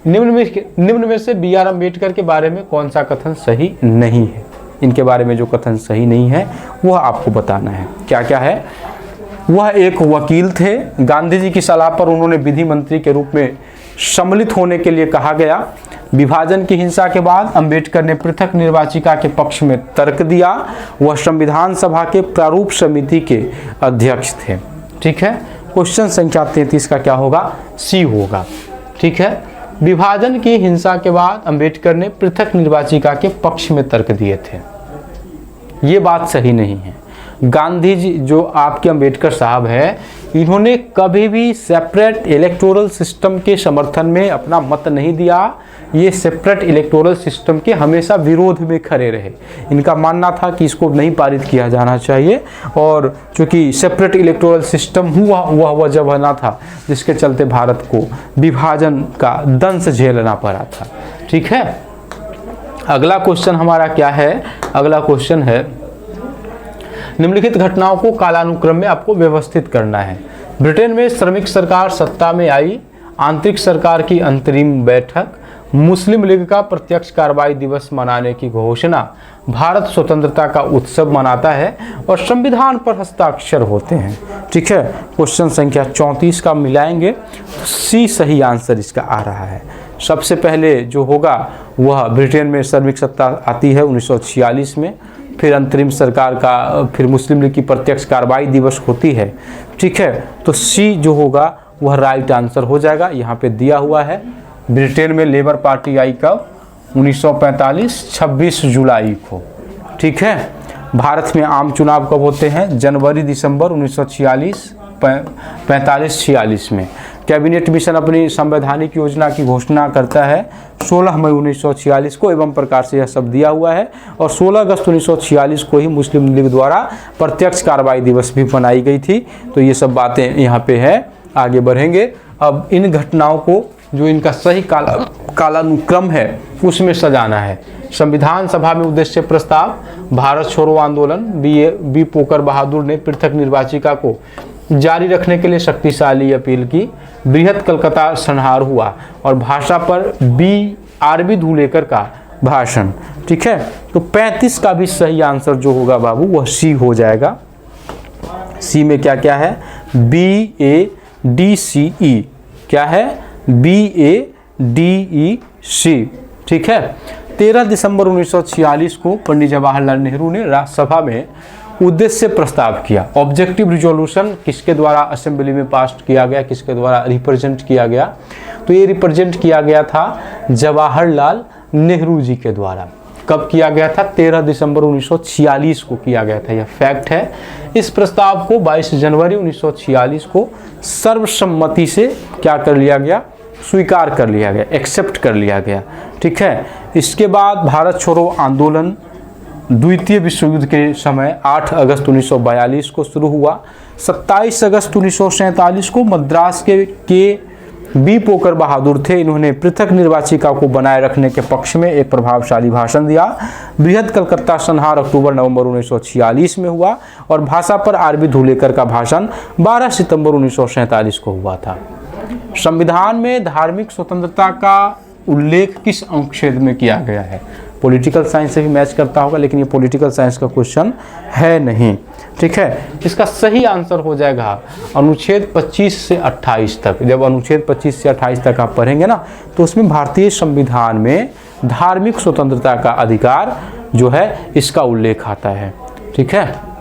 निम्न में से बी आर अम्बेडकर के बारे में कौन सा कथन सही नहीं है? इनके बारे में जो कथन सही नहीं है वह आपको बताना है। क्या क्या है? वह एक वकील थे, गांधी जी की सलाह पर उन्होंने विधि मंत्री के रूप में सम्मिलित होने के लिए कहा गया। विभाजन की हिंसा के बाद अंबेडकर ने पृथक निर्वाचिका के पक्ष में तर्क दिया। वह संविधान सभा के प्रारूप समिति के अध्यक्ष थे। ठीक है, क्वेश्चन संख्या 33 का क्या होगा? सी होगा। ठीक है, विभाजन की हिंसा के बाद अंबेडकर ने पृथक निर्वाचिका के पक्ष में तर्क दिए थे, ये बात सही नहीं है। गांधी जी जो आपके अंबेडकर साहब है, इन्होंने कभी भी सेपरेट इलेक्टोरल सिस्टम के समर्थन में अपना मत नहीं दिया। ये सेपरेट इलेक्टोरल सिस्टम के हमेशा विरोध में खड़े रहे। इनका मानना था कि इसको नहीं पारित किया जाना चाहिए, और चूंकि सेपरेट इलेक्टोरल सिस्टम हुआ जमाना था जिसके चलते भारत को विभाजन का दंश झेलना पड़ा था। ठीक है, अगला क्वेश्चन हमारा क्या है? अगला क्वेश्चन है, निम्नलिखित घटनाओं को कालानुक्रम में आपको व्यवस्थित करना है। ब्रिटेन में श्रमिक सरकार सत्ता में आई, आंतरिक सरकार की अंतरिम बैठक, मुस्लिम लीग का प्रत्यक्ष कार्रवाई दिवस मनाने की घोषणा, भारत स्वतंत्रता का उत्सव मनाता है और संविधान पर हस्ताक्षर होते हैं। ठीक है, क्वेश्चन संख्या 34 का मिलाएंगे तो सी सही आंसर इसका आ रहा है। सबसे पहले जो होगा वह ब्रिटेन में श्रमिक सत्ता आती है 1946 में, फिर अंतरिम सरकार का, फिर मुस्लिम लीग की प्रत्यक्ष कार्रवाई दिवस होती है। ठीक है, तो सी जो होगा वह राइट आंसर हो जाएगा। यहाँ पे दिया हुआ है ब्रिटेन में लेबर पार्टी आई कब? 1945 26 जुलाई को। ठीक है, भारत में आम चुनाव कब होते हैं? जनवरी दिसंबर 1946 45-46 में। कैबिनेट मिशन अपनी संवैधानिक योजना की घोषणा करता है 16 मई 1946 को, एवं प्रकार से यह सब दिया हुआ है। और 16 अगस्त 1946 को ही मुस्लिम लीग द्वारा प्रत्यक्ष कार्रवाई दिवस भी मनाई गई थी। तो ये सब बातें यहाँ पे है। आगे बढ़ेंगे, अब इन घटनाओं को जो इनका सही कालानुक्रम है उसमें सजाना है। संविधान सभा में उद्देश्य प्रस्ताव, भारत छोड़ो आंदोलन, बी पोकर बहादुर ने पृथक निर्वाचिका को जारी रखने के लिए शक्तिशाली अपील की, बृहत कलकत्ता संहार हुआ, और भाषा पर बी धुलेकर का भाषण। ठीक है, तो 35 का भी सही आंसर जो होगा बाबू वह सी हो जाएगा। सी में क्या क्या है? BADCE क्या है? BADEC। ठीक है, 13 दिसंबर 1946 को पंडित जवाहरलाल नेहरू ने राज्यसभा में उद्देश्य प्रस्ताव किया। ऑब्जेक्टिव रिजोल्यूशन किसके द्वारा असेंबली में पास किया गया, किसके द्वारा रिप्रेजेंट किया गया? तो ये रिप्रेजेंट किया गया था जवाहरलाल नेहरू जी के द्वारा। कब किया गया था? 13 दिसंबर 1946 को किया गया था, यह फैक्ट है। इस प्रस्ताव को 22 जनवरी 1946 को सर्वसम्मति से क्या कर लिया गया? स्वीकार कर लिया गया, एक्सेप्ट कर लिया गया। ठीक है, इसके बाद भारत छोड़ो आंदोलन द्वितीय विश्व युद्ध के समय 8 अगस्त 1942 को शुरू हुआ। 27 अगस्त 1947 को मद्रास के बी पोकर बहादुर थे, इन्होंने पृथक निर्वाचिका को बनाए रखने के पक्ष में एक प्रभावशाली भाषण दिया। बृहत कलकत्ता संहार अक्टूबर-नवंबर 1946 में हुआ, और भाषा पर आरबी धुलेकर का भाषण 12 सितंबर 1947 को हुआ था। संविधान में धार्मिक स्वतंत्रता का उल्लेख किस अनुच्छेद में किया गया है? पॉलिटिकल साइंस से भी मैच करता होगा, लेकिन ये पॉलिटिकल साइंस का क्वेश्चन है नहीं। ठीक है, इसका सही आंसर हो जाएगा अनुच्छेद 25 से 28 तक। जब अनुच्छेद 25 से 28 तक आप पढ़ेंगे ना, तो उसमें भारतीय संविधान में धार्मिक स्वतंत्रता का अधिकार जो है इसका उल्लेख आता है। ठीक है,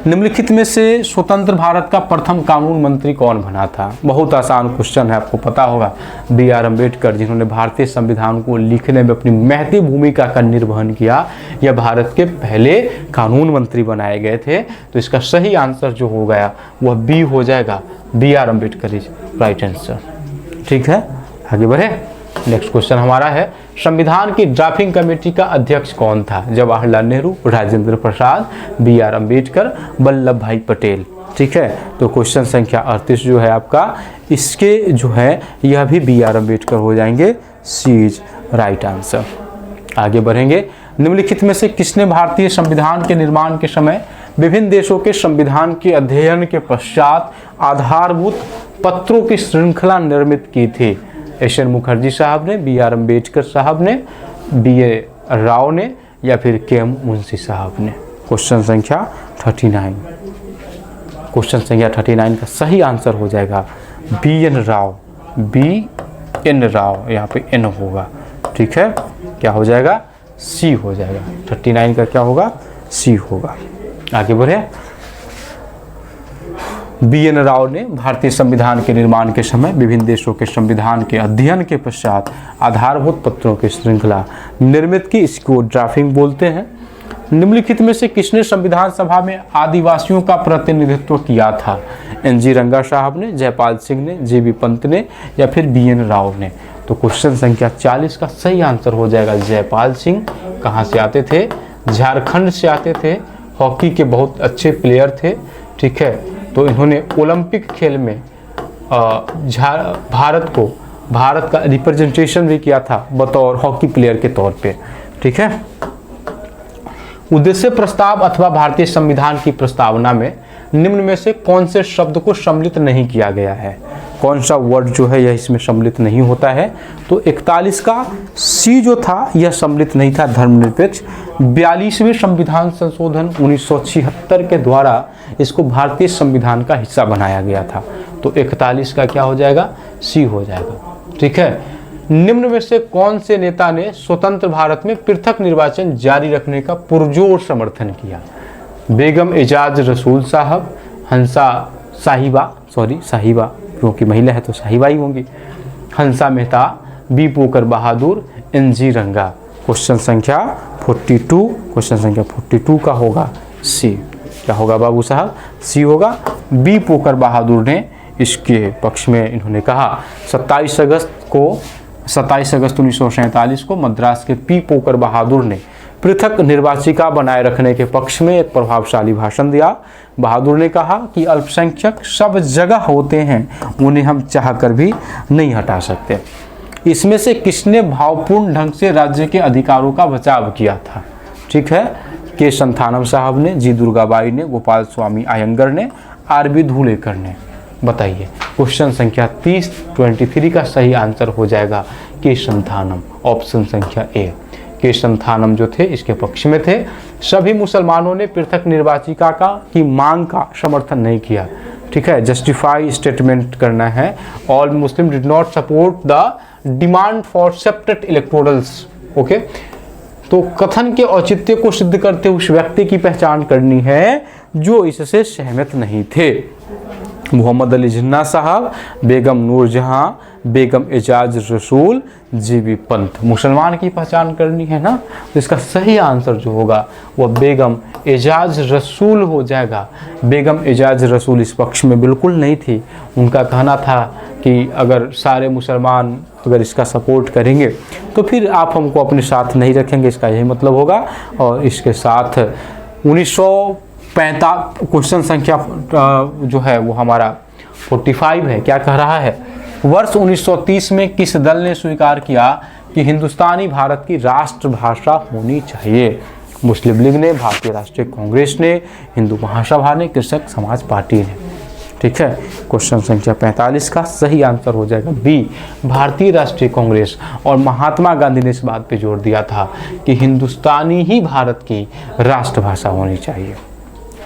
निम्नलिखित में से स्वतंत्र भारत का प्रथम कानून मंत्री कौन बना था? बहुत आसान क्वेश्चन है, आपको पता होगा। BR अम्बेडकर, जिन्होंने भारतीय संविधान को लिखने में अपनी महती भूमिका का निर्वहन किया, यह भारत के पहले कानून मंत्री बनाए गए थे। तो इसका सही आंसर जो हो गया वह बी हो जाएगा। BR Ambedkar is right answer. ठीक है, आगे बढ़े। नेक्स्ट क्वेश्चन हमारा है, संविधान की ड्राफ्टिंग कमेटी का अध्यक्ष कौन था? जवाहरलाल नेहरू, राजेंद्र प्रसाद, BR अम्बेडकर, वल्लभ भाई पटेल। ठीक है, तो क्वेश्चन संख्या 38 जो है आपका, इसके जो है यह भी BR अम्बेडकर हो जाएंगे। सी इज राइट आंसर। आगे बढ़ेंगे, निम्नलिखित में से किसने भारतीय संविधान के निर्माण के समय विभिन्न देशों के संविधान के अध्ययन के पश्चात आधारभूत पत्रों की श्रृंखला निर्मित की थी? SN मुखर्जी साहब ने, BR अम्बेडकर साहब ने, BA राव ने, या फिर के एम मुंशी साहब ने। क्वेश्चन संख्या 39, क्वेश्चन संख्या 39 का सही आंसर हो जाएगा B N Rao, B N Rao, यहाँ पे एन होगा, ठीक है, क्या हो जाएगा, सी हो जाएगा। 39 का क्या होगा, सी होगा। आगे बढ़े। बी एन राव ने भारतीय संविधान के निर्माण के समय विभिन्न देशों के संविधान के अध्ययन के पश्चात आधारभूत पत्रों की श्रृंखला निर्मित की, इसको ड्राफ्टिंग बोलते हैं। निम्नलिखित में से किसने संविधान सभा में आदिवासियों का प्रतिनिधित्व किया था? एन.जी. रंगा साहब ने, जयपाल सिंह ने, जे.बी. पंत ने या फिर बी एन राव ने? तो क्वेश्चन संख्या 40 का सही आंसर हो जाएगा जयपाल सिंह। कहाँ से आते थे? झारखंड से आते थे, हॉकी के बहुत अच्छे प्लेयर थे, ठीक है। तो इन्होंने ओलंपिक खेल में भारत का रिप्रेजेंटेशन भी किया था बतौर हॉकी प्लेयर के तौर पे, ठीक है। उद्देश्य प्रस्ताव अथवा भारतीय संविधान की प्रस्तावना में निम्न में से कौन से शब्द को सम्मिलित नहीं किया गया है? कौन सा वर्ड जो है यह इसमें सम्मिलित नहीं होता है? तो 41 का सी जो था यह सम्मिलित नहीं था, धर्मनिरपेक्ष। 42वें संविधान संशोधन 1976 के द्वारा इसको भारतीय संविधान का हिस्सा बनाया गया था। तो 41 का क्या हो जाएगा, सी हो जाएगा, ठीक है। निम्न में से कौन से नेता ने स्वतंत्र भारत में पृथक निर्वाचन जारी रखने का पुरजोर समर्थन किया? बेगम एजाज रसूल साहब, हंसा साहिबा क्योंकि महिला है तो साहिबा ही होंगी, हंसा मेहता, बी पोकर बहादुर, एन.जी. रंगा। क्वेश्चन संख्या 42, क्वेश्चन संख्या 42 का होगा सी। क्या होगा बाबू साहब, सी होगा। बी पोकर बहादुर ने इसके पक्ष में इन्होंने कहा 27 अगस्त 1947 को मद्रास के पी पोकर बहादुर ने पृथक निर्वाचिका बनाए रखने के पक्ष में एक प्रभावशाली भाषण दिया। बहादुर ने कहा कि अल्पसंख्यक सब जगह होते हैं, उन्हें हम चाहकर भी नहीं हटा सकते। इसमें से किसने भावपूर्ण ढंग से राज्य के अधिकारों का बचाव किया था? ठीक है, के संथानम साहब ने, जी दुर्गाबाई ने, गोपाल स्वामी अयंगर ने, आर.बी. धुलेकर ने। बताइए क्वेश्चन संख्या 23 का सही आंसर हो जाएगा के संथानम, ऑप्शन संख्या ए। के संथानम जो थे इसके पक्ष में थे। सभी मुसलमानों ने पृथक निर्वाचिका की मांग का समर्थन नहीं किया, ठीक है, जस्टिफाई स्टेटमेंट करना है। All Muslim did not support the demand for separate electorals, okay. तो कथन के औचित्य को सिद्ध करते उस व्यक्ति की पहचान करनी है जो इससे सहमत नहीं थे। मोहम्मद अली जिन्ना साहब, बेगम नूरजहां, बेगम एजाज रसूल, जी.बी. पंत। मुसलमान की पहचान करनी है ना, तो इसका सही आंसर जो होगा वह बेगम एजाज रसूल हो जाएगा। बेगम एजाज रसूल इस पक्ष में बिल्कुल नहीं थी। उनका कहना था कि अगर सारे मुसलमान अगर इसका सपोर्ट करेंगे तो फिर आप हमको अपने साथ नहीं रखेंगे, इसका यही मतलब होगा। और इसके साथ 1945 क्वेश्चन संख्या जो है वो हमारा 45 है। क्या कह रहा है? वर्ष 1930 में किस दल ने स्वीकार किया कि हिंदुस्तानी भारत की राष्ट्रभाषा होनी चाहिए? मुस्लिम लीग ने, भारतीय राष्ट्रीय कांग्रेस ने, हिंदू महासभा ने, कृषक समाज पार्टी ने। ठीक है, क्वेश्चन संख्या 45 का सही आंसर हो जाएगा बी, भारतीय राष्ट्रीय कांग्रेस। और महात्मा गांधी ने इस बात पे जोर दिया था कि हिंदुस्तानी ही भारत की राष्ट्रभाषा होनी चाहिए।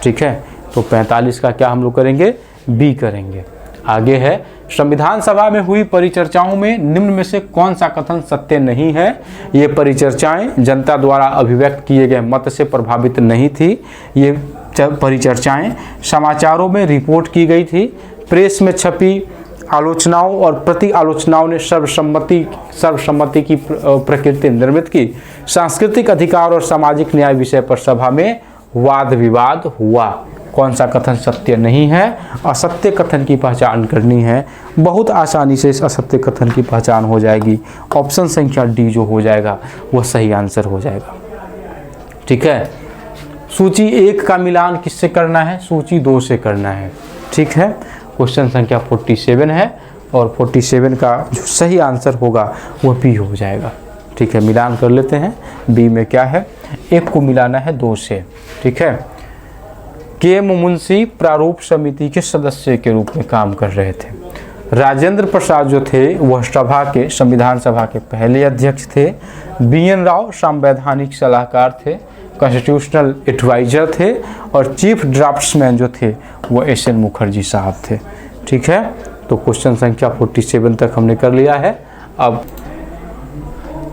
ठीक है, तो 45 का क्या हम लोग करेंगे? बी करेंगे। आगे है, संविधान सभा में हुई परिचर्चाओं में निम्न में से कौन सा कथन सत्य नहीं है? ये परिचर्चाएं जनता द्वारा अभिव्यक्त किए गए मत से प्रभावित नहीं थी। ये परिचर्चाएं समाचारों में रिपोर्ट की गई थी, प्रेस में छपी आलोचनाओं और प्रति आलोचनाओं ने सर्वसम्मति की प्रकृति निर्मित की। सांस्कृतिक अधिकार और सामाजिक न्याय विषय पर सभा में वाद विवाद हुआ। कौन सा कथन सत्य नहीं है? असत्य कथन की पहचान करनी है। बहुत आसानी से इस असत्य कथन की पहचान हो जाएगी। ऑप्शन संख्या डी जो हो जाएगा वह सही आंसर हो जाएगा। ठीक है, सूची 1 का मिलान किससे करना है? सूची 2 से करना है। ठीक है, क्वेश्चन संख्या 47 है और 47 का जो सही आंसर होगा वह बी हो जाएगा। ठीक है, मिलान कर लेते हैं। बी में क्या है? 1 को मिलाना है 2 से। ठीक है, के एम मुंशी प्रारूप समिति के सदस्य के रूप में काम कर रहे थे। राजेंद्र प्रसाद जो थे वह सभा के, संविधान सभा के पहले अध्यक्ष थे। BN राव संवैधानिक सलाहकार थे, कॉन्स्टिट्यूशनल एडवाइजर थे। और चीफ ड्राफ्ट्समैन जो थे वो SN मुखर्जी साहब थे। ठीक है, तो क्वेश्चन संख्या 47 तक हमने कर लिया है। अब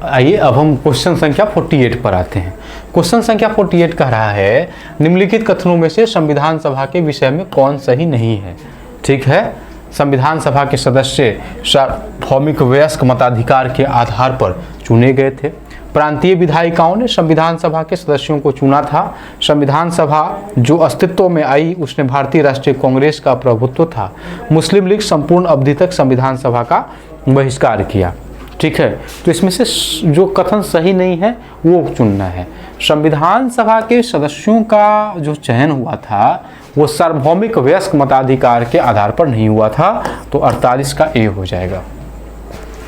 आइए अब हम क्वेश्चन संख्या 48 पर आते हैं। क्वेश्चन संख्या 48 कह रहा है निम्नलिखित कथनों में से संविधान सभा के विषय में कौन सही नहीं है। ठीक है, संविधान सभा के सदस्य सार्वभौमिक वयस्क मताधिकार के आधार पर चुने गए थे। प्रांतीय विधायिकाओं ने संविधान सभा के सदस्यों को चुना था। संविधान सभा जो अस्तित्व में आई उसने भारतीय राष्ट्रीय कांग्रेस का प्रभुत्व था। मुस्लिम लीग संपूर्ण अवधि तक संविधान सभा का बहिष्कार किया। ठीक है, तो इसमें से जो कथन सही नहीं है वो चुनना है। संविधान सभा के सदस्यों का जो चयन हुआ था वो सार्वभौमिक वयस्क मताधिकार के आधार पर नहीं हुआ था, तो 48 का A हो जाएगा।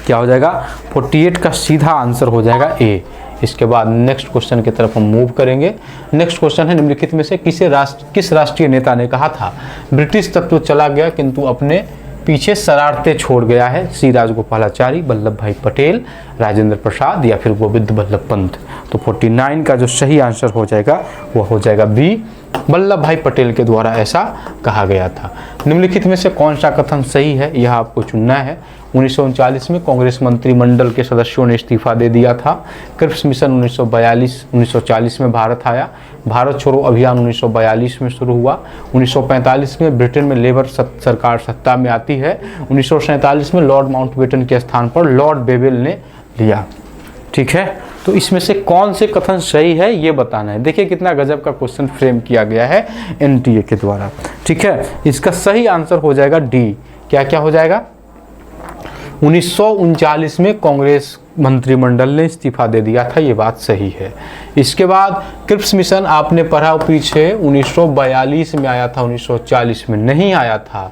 क्या हो जाएगा? 48 का सीधा आंसर हो जाएगा A। इसके बाद नेक्स्ट क्वेश्चन की तरफ हम मूव करेंगे। नेक्स्ट क्वेश्चन है निम्नलिखित में से किस राष्ट्रीय नेता ने कहा था ब्रिटिश तत्व चला गया किंतु अपने पीछे शरारतें छोड़ गया है? C राजगोपालाचारी, वल्लभ भाई पटेल, राजेंद्र प्रसाद या फिर गोविंद बल्लभ पंत। तो 49 का जो सही आंसर हो जाएगा वो हो जाएगा B, वल्लभ भाई पटेल के द्वारा ऐसा कहा गया था। निम्नलिखित में से कौन सा कथन सही है यह आपको चुनना है। 1939 में कांग्रेस मंत्रिमंडल के सदस्यों ने इस्तीफा दे दिया था। क्रिप्स मिशन 1940 में भारत आया। भारत छोड़ो अभियान 1942 में शुरू हुआ। 1945 में ब्रिटेन में लेबर सरकार सत्ता में आती है। 1947 में लॉर्ड माउंटबेटन के स्थान पर लॉर्ड बेवेल ने लिया। ठीक है, तो इसमें से कौन से कथन सही है ये बताना है। देखिए कितना गजब का क्वेश्चन फ्रेम किया गया है NTA के द्वारा। ठीक है, इसका सही आंसर हो जाएगा D। क्या क्या हो जाएगा? 1939 में कांग्रेस मंत्रिमंडल ने इस्तीफा दे दिया था, ये बात सही है। इसके बाद क्रिप्स मिशन आपने पढ़ा पीछे 1942 में आया था, 1940 में नहीं आया था।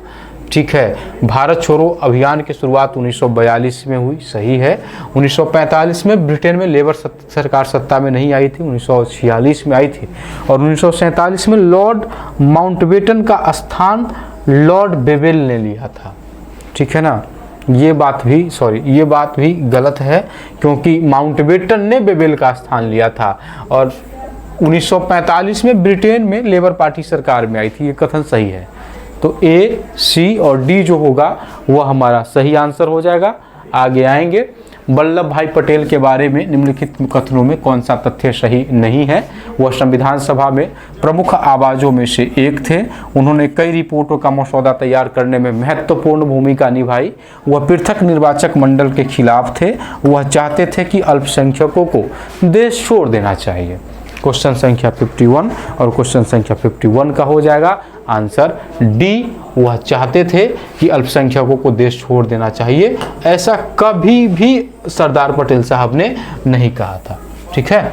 ठीक है, भारत छोड़ो अभियान की शुरुआत 1942 में हुई, सही है। 1945 में ब्रिटेन में लेबर सरकार सत्ता में नहीं आई थी, 1946 में आई थी। और 1947 में लॉर्ड माउंटबेटन का स्थान लॉर्ड बेवेल ने लिया था। ठीक है ना, ये बात भी गलत है क्योंकि माउंटबेटन ने बेवेल का स्थान लिया था और 1945 में ब्रिटेन में लेबर पार्टी सरकार में आई थी। ये कथन सही है। तो A, C और D जो होगा वह हमारा सही आंसर हो जाएगा। आगे आएंगे, वल्लभ भाई पटेल के बारे में निम्नलिखित कथनों में कौन सा तथ्य सही नहीं है। वह संविधान सभा में प्रमुख आवाज़ों में से एक थे। उन्होंने कई रिपोर्टों का मसौदा तैयार करने में महत्वपूर्ण भूमिका निभाई। वह पृथक निर्वाचक मंडल के खिलाफ थे। वह चाहते थे कि अल्पसंख्यकों को देश छोड़ देना चाहिए। क्वेश्चन संख्या 51 और क्वेश्चन संख्या 51 का हो जाएगा आंसर D। वह चाहते थे कि अल्पसंख्यकों को देश छोड़ देना चाहिए, ऐसा कभी भी सरदार पटेल साहब ने नहीं कहा था। ठीक है,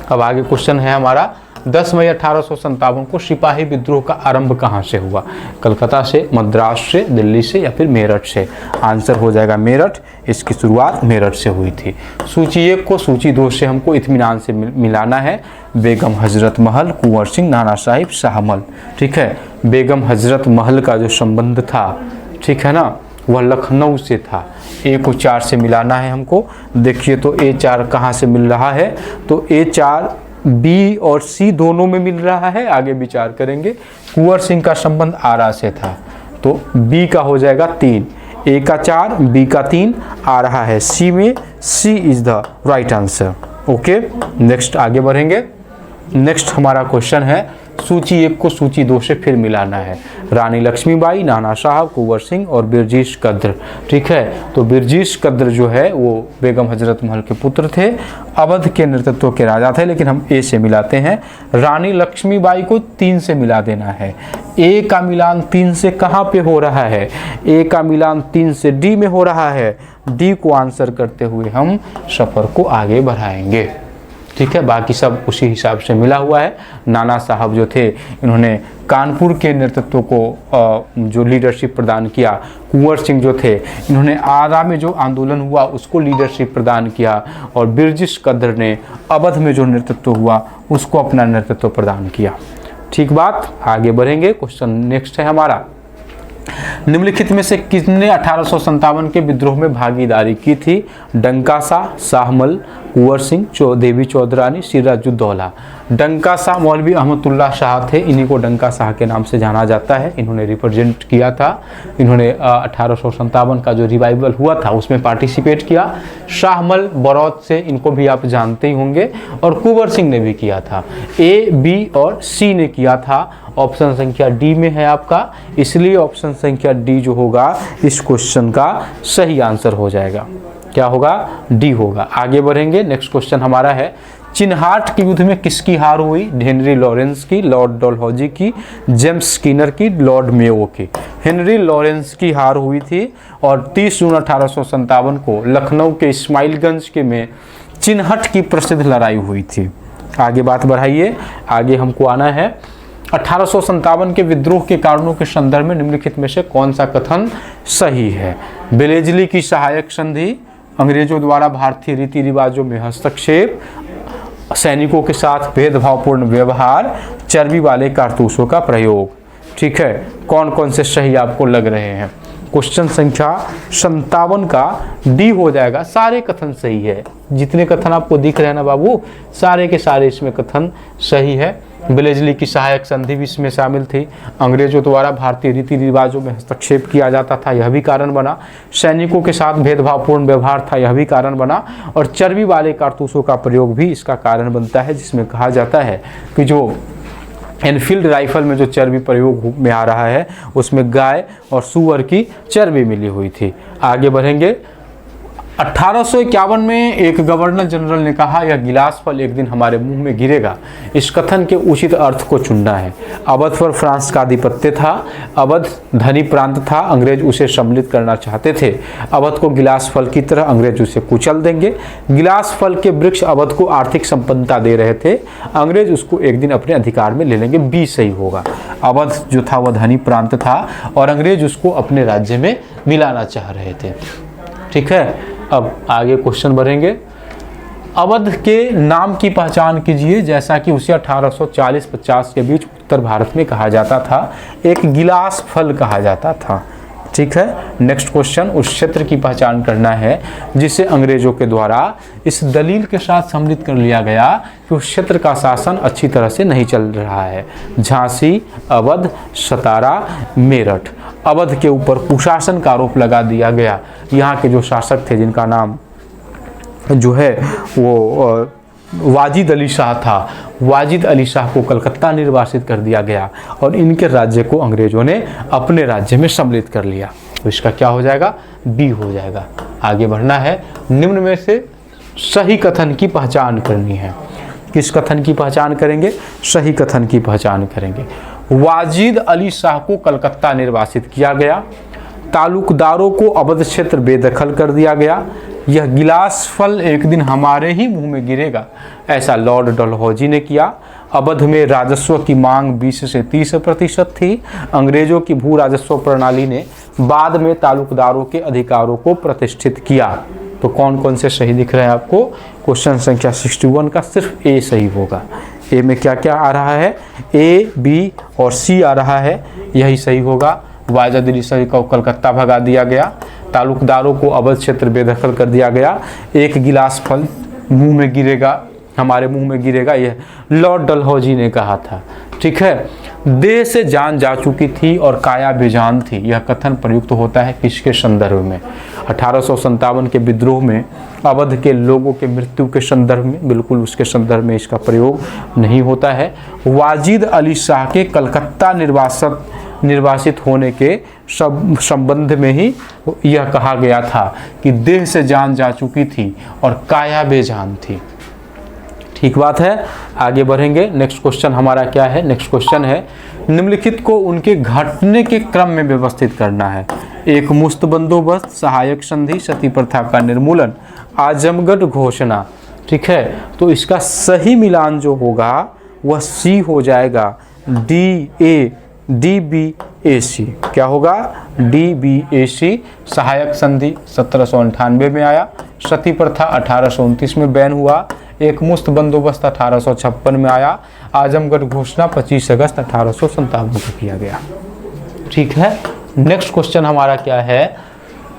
अब आगे क्वेश्चन है हमारा 10 मई 1857 को सिपाही विद्रोह का आरंभ कहाँ से हुआ? कलकत्ता से, मद्रास से, दिल्ली से या फिर मेरठ से? आंसर हो जाएगा मेरठ। इसकी शुरुआत मेरठ से हुई थी। सूची 1 को सूची 2 से हमको इत्मीनान से मिलाना है। बेगम हजरत महल, कुंवर सिंह, नाना साहिब, शाहमल। ठीक है, बेगम हजरत महल का जो संबंध था, ठीक है ना, वह लखनऊ से था। A को 4 से मिलाना है हमको। देखिए तो A4 कहाँ से मिल रहा है? तो A4 B और C दोनों में मिल रहा है, आगे विचार करेंगे। कुंवर सिंह का संबंध आरा से था, तो B का हो जाएगा 3। A का 4, B का 3 आ रहा है C में। C is the right answer. Okay, next आगे बढ़ेंगे। नेक्स्ट हमारा क्वेश्चन है सूची 1 को सूची 2 से फिर मिलाना है। रानी लक्ष्मीबाई, नाना साहब, कुंवर सिंह और बिरजीश कद्र। ठीक है, तो बिरजीश कद्र जो है वो बेगम हजरत महल के पुत्र थे, अवध के नेतृत्व के राजा थे, लेकिन हम A से मिलाते हैं। रानी लक्ष्मीबाई को 3 से मिला देना है। A का मिलान 3 से कहाँ पे हो रहा है? A का मिलान 3 से D में हो रहा है। D को आंसर करते हुए हम सफ़र को आगे बढ़ाएंगे। ठीक है, बाकी सब उसी हिसाब से मिला हुआ है। नाना साहब जो थे इन्होंने कानपुर के नेतृत्व को जो लीडरशिप प्रदान किया। कुंवर सिंह जो थे इन्होंने आरा में जो आंदोलन हुआ उसको लीडरशिप प्रदान किया। और बिरजिश कद्र ने अवध में जो नेतृत्व हुआ उसको अपना नेतृत्व प्रदान किया। ठीक बात, आगे बढ़ेंगे। क्वेश्चन नेक्स्ट है हमारा निम्नलिखित में से किसने 1857 के विद्रोह में भागीदारी की थी? डंका शाह, शाहमल, कुंवर सिंह, देवी चौधरानी, सिराजुद्दौला। डंका शाह मौलवी अहमदुल्लाह शाह थे, इन्हीं को डंका शाह के नाम से जाना जाता है। इन्होंने रिप्रेजेंट किया था, इन्होंने 1857 का जो रिवाइवल हुआ था उसमें पार्टिसिपेट किया। शाहमल बरौत से, इनको भी आप जानते ही होंगे, और कुंवर सिंह ने भी किया था। ए, बी और सी ने किया था। ऑप्शन संख्या डी में है आपका, इसलिए ऑप्शन संख्या डी जो होगा इस क्वेश्चन का सही आंसर हो जाएगा। क्या होगा? डी होगा। आगे बढ़ेंगे, नेक्स्ट क्वेश्चन हमारा है, चिन्हाट के युद्ध में किसकी हार हुई? हेनरी लॉरेंस की, लॉर्ड डलहौजी की, जेम्स स्किनर की, लॉर्ड मेयो की। हेनरी लॉरेंस की हार हुई थी और 30 जून 1857 को लखनऊ के इस्माइलगंज के में चिन्हट की प्रसिद्ध लड़ाई हुई थी। आगे बात बढ़ाइए, आगे हमको आना है 1857 के विद्रोह के कारणों के संदर्भ में निम्नलिखित में से कौन सा कथन सही है? बेलेजली की सहायक संधि, अंग्रेजों द्वारा भारतीय रीति रिवाजों में हस्तक्षेप, सैनिकों के साथ भेदभावपूर्ण व्यवहार, चर्बी वाले कारतूसों का प्रयोग। ठीक है, कौन कौन से सही आपको लग रहे हैं? क्वेश्चन संख्या 57 का डी हो जाएगा। सारे कथन सही है, जितने कथन आपको दिख रहे हैं ना बाबू, सारे के सारे इसमें कथन सही है। बेलेजली की सहायक संधि भी इसमें शामिल थी। अंग्रेजों द्वारा भारतीय रीति रिवाजों में हस्तक्षेप किया जाता था, यह भी कारण बना। सैनिकों के साथ भेदभावपूर्ण व्यवहार था, यह भी कारण बना। और चर्बी वाले कारतूसों का प्रयोग भी इसका कारण बनता है, जिसमें कहा जाता है कि जो एनफील्ड राइफल में जो चर्बी प्रयोग में आ रहा है उसमें गाय और सूअर की चर्बी मिली हुई थी। आगे बढ़ेंगे, 1851 में एक गवर्नर जनरल ने कहा, यह गिलास फल एक दिन हमारे मुंह में गिरेगा। इस कथन के उचित अर्थ को चुनना है। अवध पर फ्रांस का आधिपत्य था, अवध धनी प्रांत था, अंग्रेज उसे सम्मिलित करना चाहते थे। अवध को गिलास फल की तरह अंग्रेज उसे कुचल देंगे। गिलास फल के वृक्ष अवध को आर्थिक संपन्नता दे रहे थे, अंग्रेज उसको एक दिन अपने अधिकार में ले लेंगे। बी सही होगा। अवध जो था वह धनी प्रांत था और अंग्रेज उसको अपने राज्य में मिलाना चाह रहे थे। ठीक है, अब आगे क्वेश्चन बढ़ेंगे। अवध के नाम की पहचान कीजिए, जैसा कि उसे 1840-50 के बीच उत्तर भारत में कहा जाता था, एक गिलास फल कहा जाता था। ठीक है, नेक्स्ट क्वेश्चन, उस क्षेत्र की पहचान करना है जिसे अंग्रेजों के द्वारा इस दलील के साथ सम्मिलित कर लिया गया कि उस क्षेत्र का शासन अच्छी तरह से नहीं चल रहा है। झांसी, अवध, सतारा, मेरठ। अवध के ऊपर कुशासन का आरोप लगा दिया गया। यहाँ के जो शासक थे जिनका नाम जो है वो वाजिद अली शाह था, वाजिद अली शाह को कलकत्ता निर्वासित कर दिया गया और इनके राज्य को अंग्रेजों ने अपने राज्य में सम्मिलित कर लिया। तो इसका क्या हो जाएगा? बी हो जाएगा। आगे बढ़ना है, निम्न में से सही कथन की पहचान करनी है। किस कथन की पहचान करेंगे? सही कथन की पहचान करेंगे। वाजिद अली शाह को कलकत्ता निर्वासित किया गया, तालुकदारों को अवध क्षेत्र बेदखल कर दिया गया, यह गिलास फल एक दिन हमारे ही मुंह में गिरेगा, ऐसा लॉर्ड डलहौजी ने किया। अवध में राजस्व की मांग 20 से 30% थी। अंग्रेजों की भू राजस्व प्रणाली ने बाद में तालुकदारों के अधिकारों को प्रतिष्ठित किया। तो कौन कौन से सही दिख रहे हैं आपको? क्वेश्चन संख्या 61 का सिर्फ ए सही होगा। ए में क्या क्या आ रहा है? ए, बी और सी आ रहा है, यही सही होगा। वाजिद अली शाह को कलकत्ता भगा दिया गया, तालुकदारों को अवध क्षेत्र बेदखल कर दिया गया, एक गिलास फल मुंह में गिरेगा, हमारे मुंह में गिरेगा, यह लॉर्ड डलहौजी ने कहा था। ठीक है, देह से जान जा चुकी थी और काया बेजान थी, यह कथन प्रयुक्त होता है किसके संदर्भ में? 1857 के विद्रोह में अवध के लोगों के मृत्यु के संदर्भ में, बिल्कुल उसके संदर्भ में इसका प्रयोग नहीं होता है। वाजिद अली शाह के कलकत्ता निर्वासित होने के संबंध में ही यह कहा गया था कि देह से जान जा चुकी थी और काया बेजान थी। ठीक बात है, आगे बढ़ेंगे। नेक्स्ट क्वेश्चन हमारा क्या है? नेक्स्ट क्वेश्चन है, निम्नलिखित को उनके घटने के क्रम में व्यवस्थित करना है। एक मुस्त बंदोबस्त, सहायक संधि, सती प्रथा का निर्मूलन, आजमगढ़ घोषणा। ठीक है, तो इसका सही मिलान जो होगा वह सी हो जाएगा, DBAC। क्या होगा? DBAC। सहायक संधि 1798 में आया, सती प्रथा 1829 में बैन हुआ, एक मुस्त बंदोबस्त 1856 में आया, आजमगढ़ घोषणा 25 अगस्त 1857 को किया गया। ठीक है, नेक्स्ट क्वेश्चन हमारा क्या है,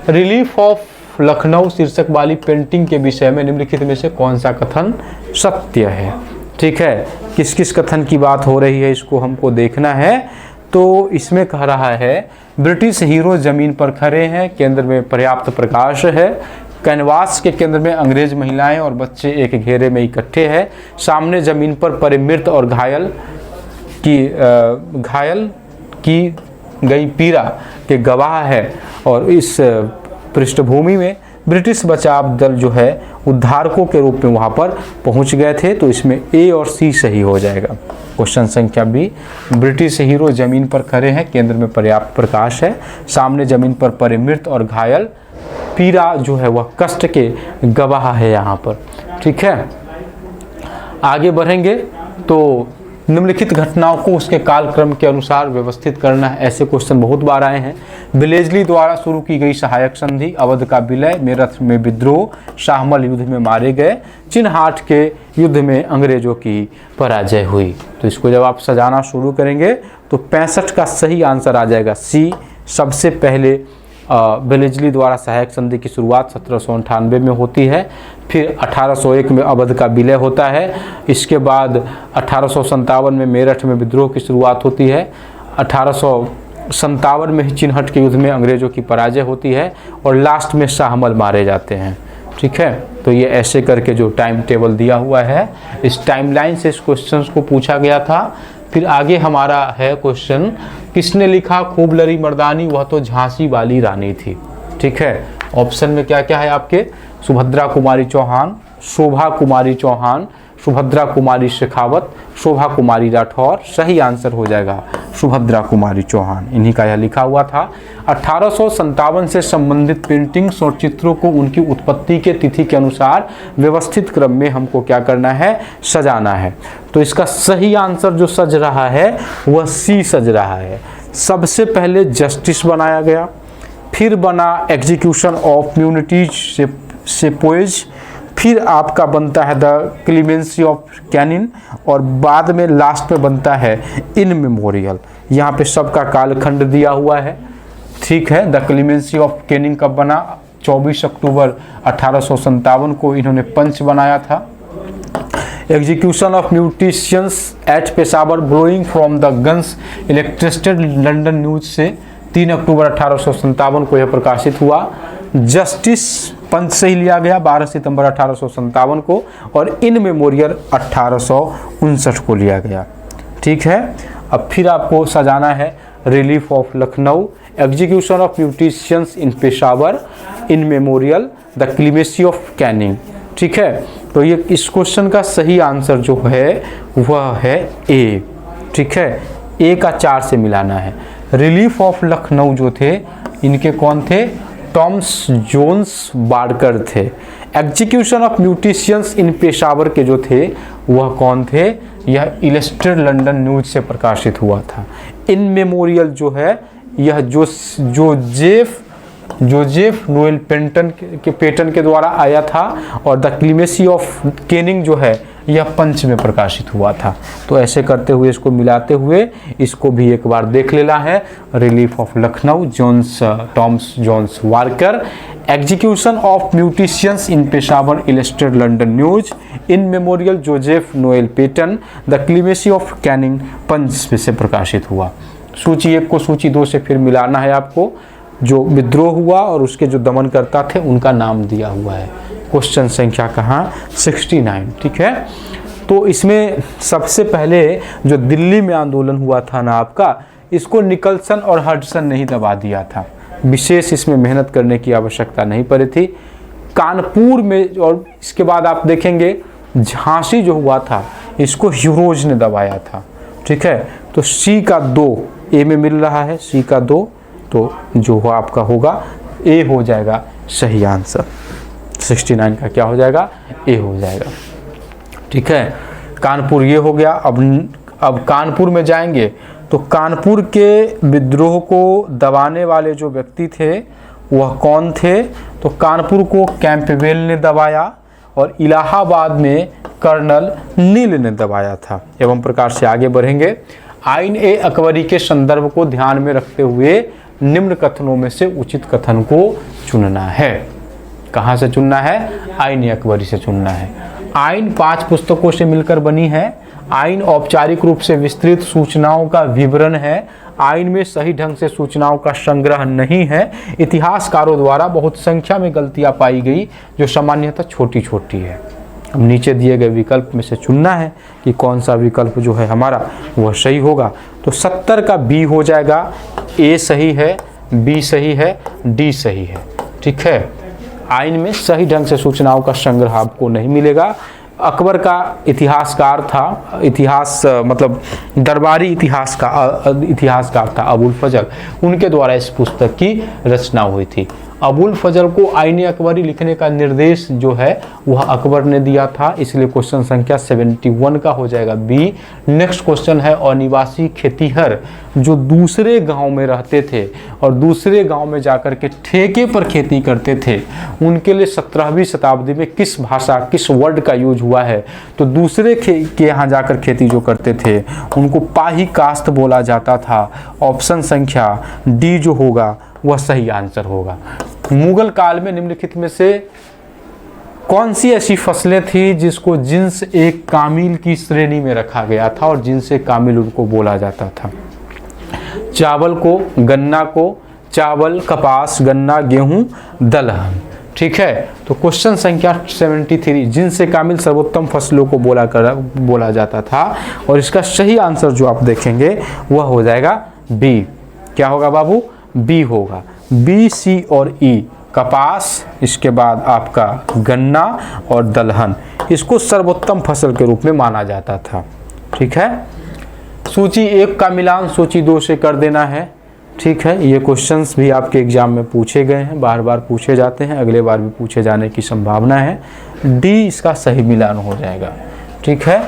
रिलीफ ऑफ लखनऊ शीर्षक वाली पेंटिंग के विषय में निम्नलिखित में से कौन सा कथन सत्य है। ठीक है, किस किस कथन की बात हो रही है इसको हमको देखना है। तो इसमें कह रहा है ब्रिटिश हीरो जमीन पर खड़े हैं, केंद्र में पर्याप्त प्रकाश है, कैनवास के केंद्र में अंग्रेज महिलाएं और बच्चे एक घेरे में इकट्ठे हैं, सामने जमीन पर पड़े मृत और घायल की गई पीड़ा के गवाह है, और इस पृष्ठभूमि में ब्रिटिश बचाव दल जो है उद्धारकों के रूप में वहां पर पहुंच गए थे। तो इसमें ए और सी सही हो जाएगा। क्वेश्चन संख्या बी, ब्रिटिश हीरो जमीन पर खड़े हैं, केंद्र में पर्याप्त प्रकाश है, सामने जमीन पर पड़े मृत और घायल, पीड़ा जो है वह कष्ट के गवाह है यहाँ पर। ठीक है, आगे बढ़ेंगे तो निम्नलिखित घटनाओं को उसके कालक्रम के अनुसार व्यवस्थित करना है। ऐसे क्वेश्चन बहुत बार आए हैं। विलेजली द्वारा शुरू की गई सहायक संधि, अवध का विलय, मेरठ में विद्रोह, शाहमल युद्ध में मारे गए, चिन्हाट के युद्ध में अंग्रेजों की पराजय हुई। तो इसको जब आप सजाना शुरू करेंगे तो 65 का सही आंसर आ जाएगा सी। सबसे पहले विलेजली द्वारा सहायक संधि की शुरुआत 1798 में होती है, फिर 1801 में अवध का विलय होता है, इसके बाद 1857 में मेरठ में विद्रोह की शुरुआत होती है, 1857 में ही चिन्हट के युद्ध में अंग्रेजों की पराजय होती है, और लास्ट में शाहमल मारे जाते हैं। ठीक है, तो ये ऐसे करके जो टाइम टेबल दिया हुआ है, इस टाइमलाइन से इस क्वेश्चन को पूछा गया था। फिर आगे हमारा है क्वेश्चन, किसने लिखा खूब लड़ी मर्दानी, वह तो झांसी वाली रानी थी। ठीक है, ऑप्शन में क्या क्या है आपके, सुभद्रा कुमारी चौहान, शोभा कुमारी चौहान, सुभद्रा कुमारी शेखावत, शोभा कुमारी राठौर। सही आंसर हो जाएगा सुभद्रा कुमारी चौहान, इन्हीं का यह लिखा हुआ था। 1857 से संबंधित पेंटिंग्स और चित्रों को उनकी उत्पत्ति के तिथि के अनुसार व्यवस्थित क्रम में हमको क्या करना है, सजाना है। तो इसका सही आंसर जो सज रहा है वह सी सज रहा है। सबसे पहले जस्टिस बनाया गया, फिर बना एग्जीक्यूशन ऑफ म्यूनिटीज से पोएज, फिर आपका बनता है द क्लीमेंसी ऑफ कैनिन, और बाद में लास्ट में बनता है इन मेमोरियल। यहाँ पे सबका कालखंड दिया हुआ है। ठीक है, द क्लीमेंसी ऑफ कैनिन कब बना, 24 अक्टूबर 1857 को इन्होंने पंच बनाया था। Execution of mutineers at Peshawar blowing from the guns illustrated London News से 3 अक्टूबर 1857 को यह प्रकाशित हुआ। जस्टिस पंच से ही लिया गया 12 सितंबर 1857 को, और इन मेमोरियल 1859 को लिया गया। ठीक है, अब फिर आपको सजाना है relief of Lucknow, execution of mutineers in Peshawar, in memoriam, the clemency of Canning. ठीक है, तो ये इस क्वेश्चन का सही आंसर जो है वह है ए। ठीक है, ए का 4 से मिलाना है। रिलीफ ऑफ लखनऊ जो थे इनके कौन थे, टॉमस जोन्स बार्कर थे। Execution of mutineers in Peshawar के जो थे वह कौन थे, यह इलस्ट्रेटेड लंदन न्यूज से प्रकाशित हुआ था। इन मेमोरियल जो है यह जोजेफ नोएल पेटन के द्वारा आया था, और द क्लीमेसी ऑफ कैनिंग जो है यह पंच में प्रकाशित हुआ था। तो ऐसे करते हुए इसको मिलाते हुए इसको भी एक बार देख लेना है। Relief of Lucknow Thomas Jones Barker, execution of mutineers in Peshawar illustrated London News, in memoriam Joseph Noel Paton, the clemency of Canning Punch से प्रकाशित हुआ। सूची 1 को सूची 2 से फिर मिलाना है आपको। जो विद्रोह हुआ और उसके जो दमनकर्ता थे उनका नाम दिया हुआ है। क्वेश्चन संख्या कहाँ, 69। ठीक है, तो इसमें सबसे पहले जो दिल्ली में आंदोलन हुआ था ना आपका, इसको निकलसन और हडसन ने ही दबा दिया था। विशेष इसमें मेहनत करने की आवश्यकता नहीं पड़ी थी। कानपुर में, और इसके बाद आप देखेंगे झांसी जो हुआ था इसको ह्यूरोज ने दबाया था। ठीक है, तो सी का 2 ए में मिल रहा है, सी का 2, तो जो हो आपका होगा ए हो जाएगा सही आंसर। 69 का क्या हो जाएगा, ए हो जाएगा। ठीक है, कानपुर ये हो गया। अब कानपुर में जाएंगे तो कानपुर के विद्रोह को दबाने वाले जो व्यक्ति थे वह कौन थे, तो कानपुर को कैंपबेल ने दबाया और इलाहाबाद में कर्नल नील ने दबाया था। एवं प्रकार से आगे बढ़ेंगे। आइन ए अकबरी के संदर्भ को ध्यान में रखते हुए निम्न कथनों में से उचित कथन को चुनना है। कहाँ से चुनना है? आईन अकबरी से चुनना है। आईन 5 पुस्तकों से मिलकर बनी है। आईन औपचारिक रूप से विस्तृत सूचनाओं का विवरण है। आईन में सही ढंग से सूचनाओं का संग्रह नहीं है। इतिहासकारों द्वारा बहुत संख्या में गलतियां पाई गई जो सामान्यतः छोटी छोटी है। अब नीचे दिए गए विकल्प में से चुनना है कि कौन सा विकल्प जो है हमारा वह सही होगा। तो 70 का बी हो जाएगा। ए सही है, बी सही है, डी सही है। ठीक है, आईन में सही ढंग से सूचनाओं का संग्रह आपको नहीं मिलेगा। अकबर का इतिहासकार था, इतिहास मतलब दरबारी इतिहासकार था अबुल फजल, उनके द्वारा इस पुस्तक की रचना हुई थी। अबुल फजल को आईन अकबरी लिखने का निर्देश जो है वह अकबर ने दिया था, इसलिए क्वेश्चन संख्या 71 का हो जाएगा बी। नेक्स्ट क्वेश्चन है अनिवासी खेतीहर जो दूसरे गांव में रहते थे और दूसरे गांव में जाकर के ठेके पर खेती करते थे, उनके लिए 17वीं शताब्दी में किस भाषा, किस वर्ड का यूज हुआ है? तो दूसरे के यहाँ जाकर खेती जो करते थे उनको पाही कास्त बोला जाता था। ऑप्शन संख्या डी जो होगा वह सही आंसर होगा। मुगल काल में निम्नलिखित में से कौन सी ऐसी फसलें थी जिसको जिन्स एक कामिल की श्रेणी में रखा गया था और जिनसे कामिल उनको बोला जाता था? चावल को, गन्ना को, चावल, कपास, गन्ना, गेहूं, दलहन। ठीक है, तो क्वेश्चन संख्या 73 जिनसे कामिल सर्वोत्तम फसलों को बोला जाता था और इसका सही आंसर जो आप देखेंगे वह हो जाएगा बी। क्या होगा बाबू? बी होगा। बी, सी और ई, कपास, इसके बाद आपका गन्ना और दलहन, इसको सर्वोत्तम फसल के रूप में माना जाता था। ठीक है, सूची 1 का मिलान सूची 2 से कर देना है। ठीक है, ये क्वेश्चंस भी आपके एग्जाम में पूछे गए हैं, बार बार पूछे जाते हैं, अगले बार भी पूछे जाने की संभावना है। डी इसका सही मिलान हो जाएगा। ठीक है,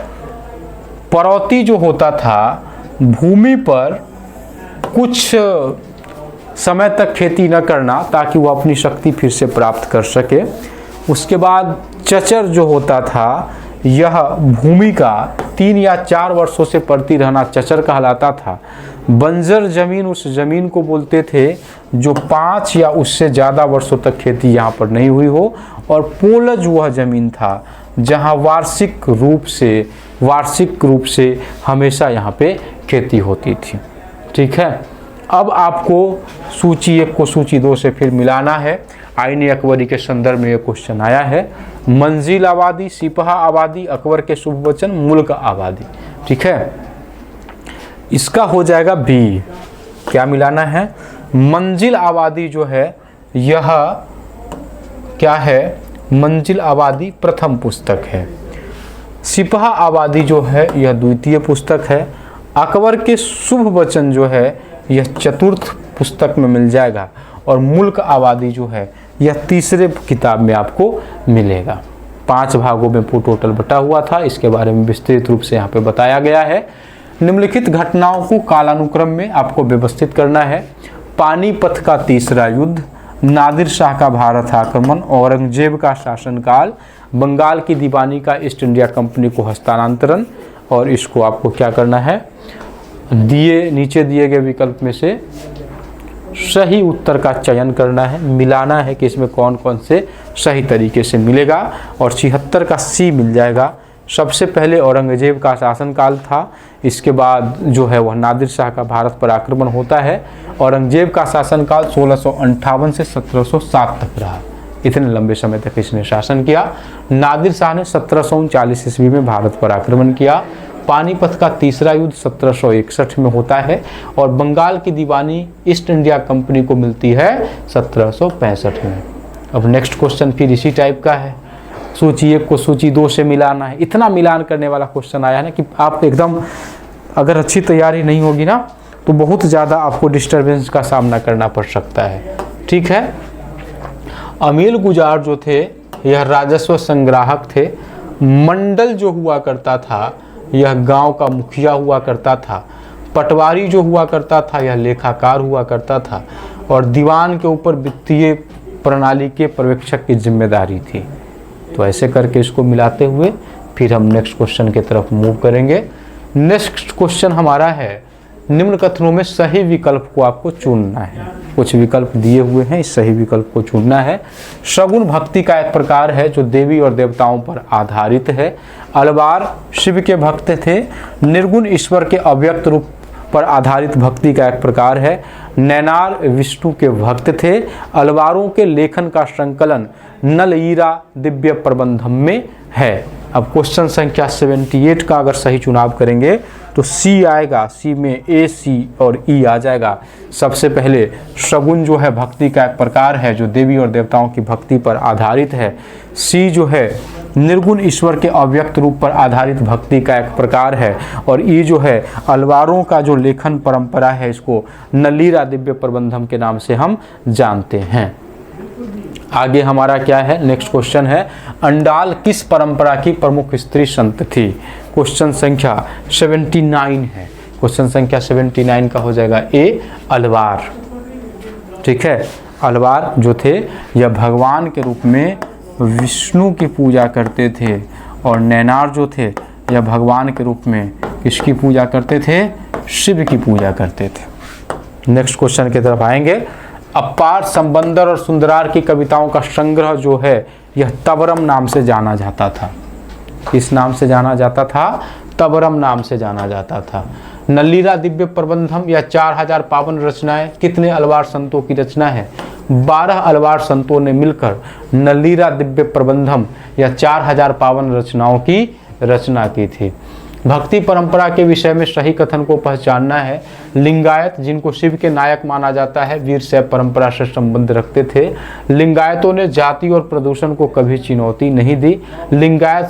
पड़ौती जो होता था भूमि पर कुछ समय तक खेती न करना ताकि वो अपनी शक्ति फिर से प्राप्त कर सके। उसके बाद चचर जो होता था यह भूमि का 3 या 4 वर्षों से पड़ती रहना चचर कहलाता था। बंजर जमीन उस जमीन को बोलते थे जो 5 या उससे ज़्यादा वर्षों तक खेती यहाँ पर नहीं हुई हो। और पोलज वह जमीन था जहाँ वार्षिक रूप से हमेशा यहाँ पे खेती होती थी। ठीक है, अब आपको सूची 1 को सूची 2 से फिर मिलाना है। आईन अकबरी के संदर्भ में ये क्वेश्चन आया है। मंजिल आबादी, सिपहा आबादी, अकबर के शुभ वचन, मुल्क आबादी। ठीक है, इसका हो जाएगा बी। क्या मिलाना है? मंजिल आबादी जो है यह क्या है? मंजिल आबादी प्रथम पुस्तक है। सिपहा आबादी जो है यह द्वितीय पुस्तक है। अकबर के शुभ वचन जो है यह चतुर्थ पुस्तक में मिल जाएगा और मुल्क आबादी जो है यह तीसरे किताब में आपको मिलेगा। 5 भागों में टोटल बटा हुआ था, इसके बारे में विस्तृत रूप से यहाँ पे बताया गया है। निम्नलिखित घटनाओं को कालानुक्रम में आपको व्यवस्थित करना है। पानीपत का तीसरा युद्ध, नादिर शाह का भारत आक्रमण, औरंगजेब का शासनकाल, बंगाल की दीवानी का ईस्ट इंडिया कंपनी को हस्तांतरण। और इसको आपको क्या करना है? नीचे दिए गए विकल्प में से सही उत्तर का चयन करना है, मिलाना है कि इसमें कौन कौन से सही तरीके से मिलेगा। और 76 का सी मिल जाएगा। सबसे पहले औरंगजेब का शासनकाल था, इसके बाद जो है वह नादिर शाह का भारत पर आक्रमण होता है। औरंगजेब का शासनकाल 1658 से 1707 तक रहा, इतने लंबे समय तक इसने शासन किया। नादिर शाह ने 1739 ईस्वी में भारत पर आक्रमण किया। पानीपत का तीसरा युद्ध 1761 में होता है और बंगाल की दीवानी ईस्ट इंडिया कंपनी को मिलती है 1765 में। अब नेक्स्ट क्वेश्चन फिर इसी टाइप का है। सूची 1 को सूची 2 से मिलाना है। इतना मिलान करने वाला क्वेश्चन आया है ना कि आप एकदम, अगर अच्छी तैयारी नहीं होगी ना तो बहुत ज़्यादा आपको डिस्टर्बेंस का सामना करना पड़ सकता है। ठीक है, अमील गुजार जो थे यह राजस्व संग्राहक थे। मंडल जो हुआ करता था यह गांव का मुखिया हुआ करता था। पटवारी जो हुआ करता था यह लेखाकार हुआ करता था और दीवान के ऊपर वित्तीय प्रणाली के पर्यवेक्षक की जिम्मेदारी थी। तो ऐसे करके इसको मिलाते हुए फिर हम नेक्स्ट क्वेश्चन की तरफ मूव करेंगे। नेक्स्ट क्वेश्चन हमारा है निम्न कथनों में सही विकल्प को आपको चुनना है। कुछ विकल्प दिए हुए हैं, इस सही विकल्प को चुनना है। सगुण भक्ति का एक प्रकार है जो देवी और देवताओं पर आधारित है। अलवार शिव के भक्त थे। निर्गुण ईश्वर के अव्यक्त रूप पर आधारित भक्ति का एक प्रकार है। नैनार विष्णु के भक्त थे। अलवारों के लेखन का संकलन नलईरा दिव्य प्रबंधम में है। अब क्वेश्चन संख्या 78 का अगर सही चुनाव करेंगे तो सी आएगा। सी में ए, सी और ई आ जाएगा। सबसे पहले सगुण जो है भक्ति का एक प्रकार है जो देवी और देवताओं की भक्ति पर आधारित है। सी जो है निर्गुण ईश्वर के अव्यक्त रूप पर आधारित भक्ति का एक प्रकार है। और ई जो है अलवारों का जो लेखन परंपरा है, इसको नलीरा दिव्य प्रबंधम के नाम से हम जानते हैं। आगे हमारा क्या है, नेक्स्ट क्वेश्चन है, अंडाल किस परंपरा की प्रमुख स्त्री संत थी? क्वेश्चन संख्या 79 है। क्वेश्चन संख्या 79 का हो जाएगा ए, अलवार। ठीक है, अलवार जो थे यह भगवान के रूप में विष्णु की पूजा करते थे। और नैनार जो थे यह भगवान के रूप में किसकी पूजा करते थे? शिव की पूजा करते थे। नेक्स्ट क्वेश्चन की तरफ आएंगे। अपार, संबंदर और सुंदरार की कविताओं का संग्रह जो है यह तबरम नाम से जाना जाता था। किस नाम से जाना जाता था? तबरम नाम से जाना जाता था। नलीरा दिव्य प्रबंधम या 4000 पावन रचनाएं कितने अलवार संतों की रचना है? 12 अलवार संतों ने मिलकर नलीरा दिव्य प्रबंधम या 4000 पावन रचनाओं की रचना की थी। भक्ति परंपरा के विषय में सही कथन को पहचानना है। लिंगायत, जिनको शिव के नायक माना जाता है, वीर शैव परंपरा से संबंध रखते थे। लिंगायतों ने जाति और प्रदूषण को कभी चुनौती नहीं दी। लिंगायत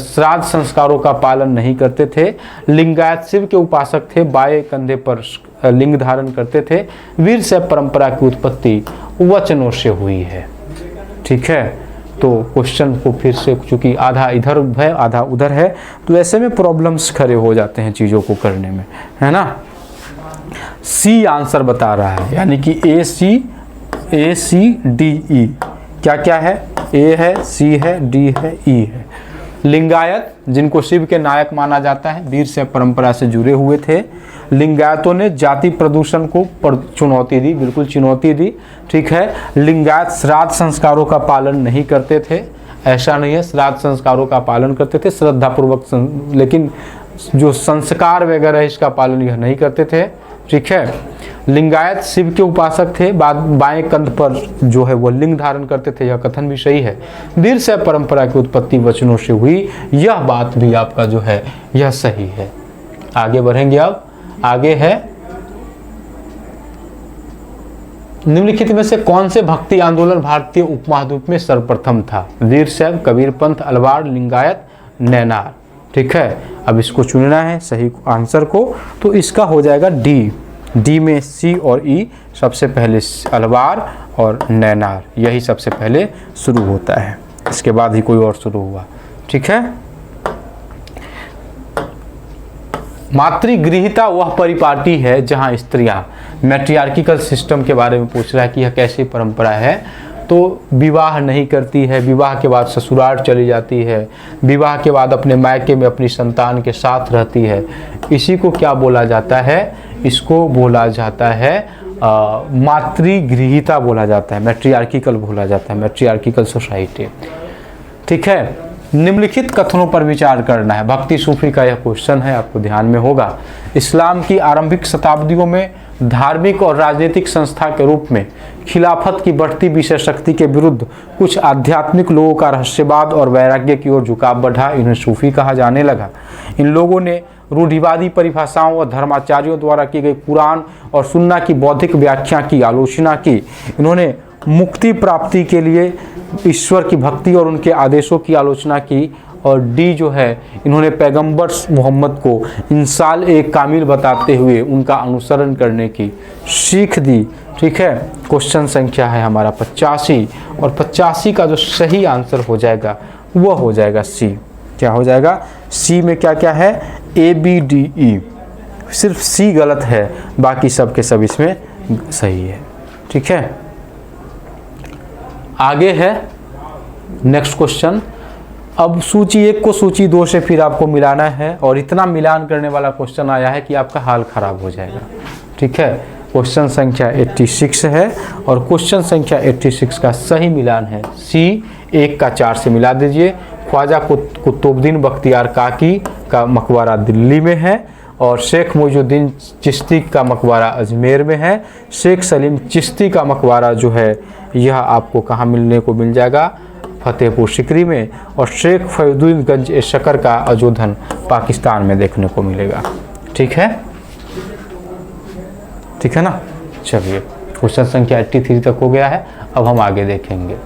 श्राद्ध संस्कारों का पालन नहीं करते थे। लिंगायत शिव के उपासक थे, बाएं कंधे पर लिंग धारण करते थे। वीर शैव परंपरा की उत्पत्ति वचनों से हुई है। ठीक है, तो क्वेश्चन को फिर से, चूंकि आधा इधर है आधा उधर है, तो ऐसे में प्रॉब्लम्स खड़े हो जाते हैं चीज़ों को करने में, है ना। सी आंसर बता रहा है, यानी कि ए सी डी ई क्या क्या है? ए है, सी है, डी है, ई है। लिंगायत, जिनको शिव के नायक माना जाता है, वीर शैव परंपरा से जुड़े हुए थे। लिंगायतों ने जाति प्रदूषण को चुनौती दी, बिल्कुल चुनौती दी। ठीक है, लिंगायत श्राद्ध संस्कारों का पालन नहीं करते थे, ऐसा नहीं है, श्राद्ध संस्कारों का पालन करते थे श्रद्धापूर्वक, लेकिन जो संस्कार वगैरह इसका पालन यह नहीं करते थे। ठीक है, लिंगायत शिव के उपासक थे, बाएं कंध पर जो है वो लिंग धारण करते थे, यह कथन भी सही है। वीर शैव परंपरा की उत्पत्ति वचनों से हुई, यह बात भी आपका जो है यह सही है। आगे बढ़ेंगे, अब आगे है, निम्नलिखित में से कौन से भक्ति आंदोलन भारतीय उपमहाद्वीप में सर्वप्रथम था? वीर शैव, कबीर पंथ, अलवार, लिंगायत, नैनार। ठीक है, अब इसको चुनना है सही आंसर को, तो इसका हो जाएगा डी। डी में सी और ई, सबसे पहले अलवार और नैनार, यही सबसे पहले शुरू होता है, इसके बाद ही कोई और शुरू हुआ। ठीक है, मातृगृहिता वह परिपाटी है जहां स्त्रियां, मैट्रियार्किकल सिस्टम के बारे में पूछ रहा है कि यह कैसी परंपरा है, तो विवाह नहीं करती है, विवाह के बाद ससुराल चली जाती है, विवाह के बाद अपने मायके में अपनी संतान के साथ रहती है। इसी को क्या बोला जाता है? इसको बोला जाता है मातृगृहिता बोला जाता है, मैट्रियार्किकल बोला जाता है, मैट्रियार्किकल सोसाइटी। ठीक है, निम्नलिखित कथनों पर विचार करना है। भक्ति सूफी का यह क्वेश्चन है, आपको ध्यान में होगा। इस्लाम की आरंभिक शताब्दियों में धार्मिक और राजनीतिक संस्था के रूप में खिलाफत की बढ़ती विषय शक्ति के विरुद्ध कुछ आध्यात्मिक लोगों का रहस्यवाद और वैराग्य की ओर झुकाव बढ़ा, इन्हें सूफी कहा जाने लगा। इन लोगों ने रूढ़िवादी परिभाषाओं और धर्माचार्यों द्वारा की गई कुरान और सुन्ना की बौद्धिक व्याख्या की आलोचना की। इन्होंने मुक्ति प्राप्ति के लिए ईश्वर की भक्ति और उनके आदेशों की आलोचना की। और डी जो है, इन्होंने पैगंबर मोहम्मद को इंसान एक कामिल बताते हुए उनका अनुसरण करने की सीख दी। ठीक है, क्वेश्चन संख्या है हमारा 85, और 85 का जो सही आंसर हो जाएगा वह हो जाएगा सी। क्या हो जाएगा? सी में क्या क्या है? ए बी डी ई, सिर्फ सी गलत है, बाकी सब के सब इसमें सही है। ठीक है, आगे है नेक्स्ट क्वेश्चन, अब सूची 1 को सूची 2 से फिर आपको मिलाना है, और इतना मिलान करने वाला क्वेश्चन आया है कि आपका हाल खराब हो जाएगा। ठीक है, क्वेश्चन संख्या 86 है और क्वेश्चन संख्या 86 का सही मिलान है सी। 1 का 4 से मिला दीजिए। ख्वाजा कुतुबुद्दीन बख्तियार काकी का मकबरा दिल्ली में है और शेख मोइनुद्दीन चिश्ती का मकबरा अजमेर में है। शेख सलीम चिश्ती का मकबरा जो है यह आपको कहाँ मिलने को मिल जाएगा, फतेहपुर सिकरी में। और शेख फरीदुद्दीन ए शकर का अजोधन पाकिस्तान में देखने को मिलेगा। ठीक है, ठीक है ना। चलिए, क्वेश्चन संख्या 83 तक हो गया है। अब हम आगे देखेंगे।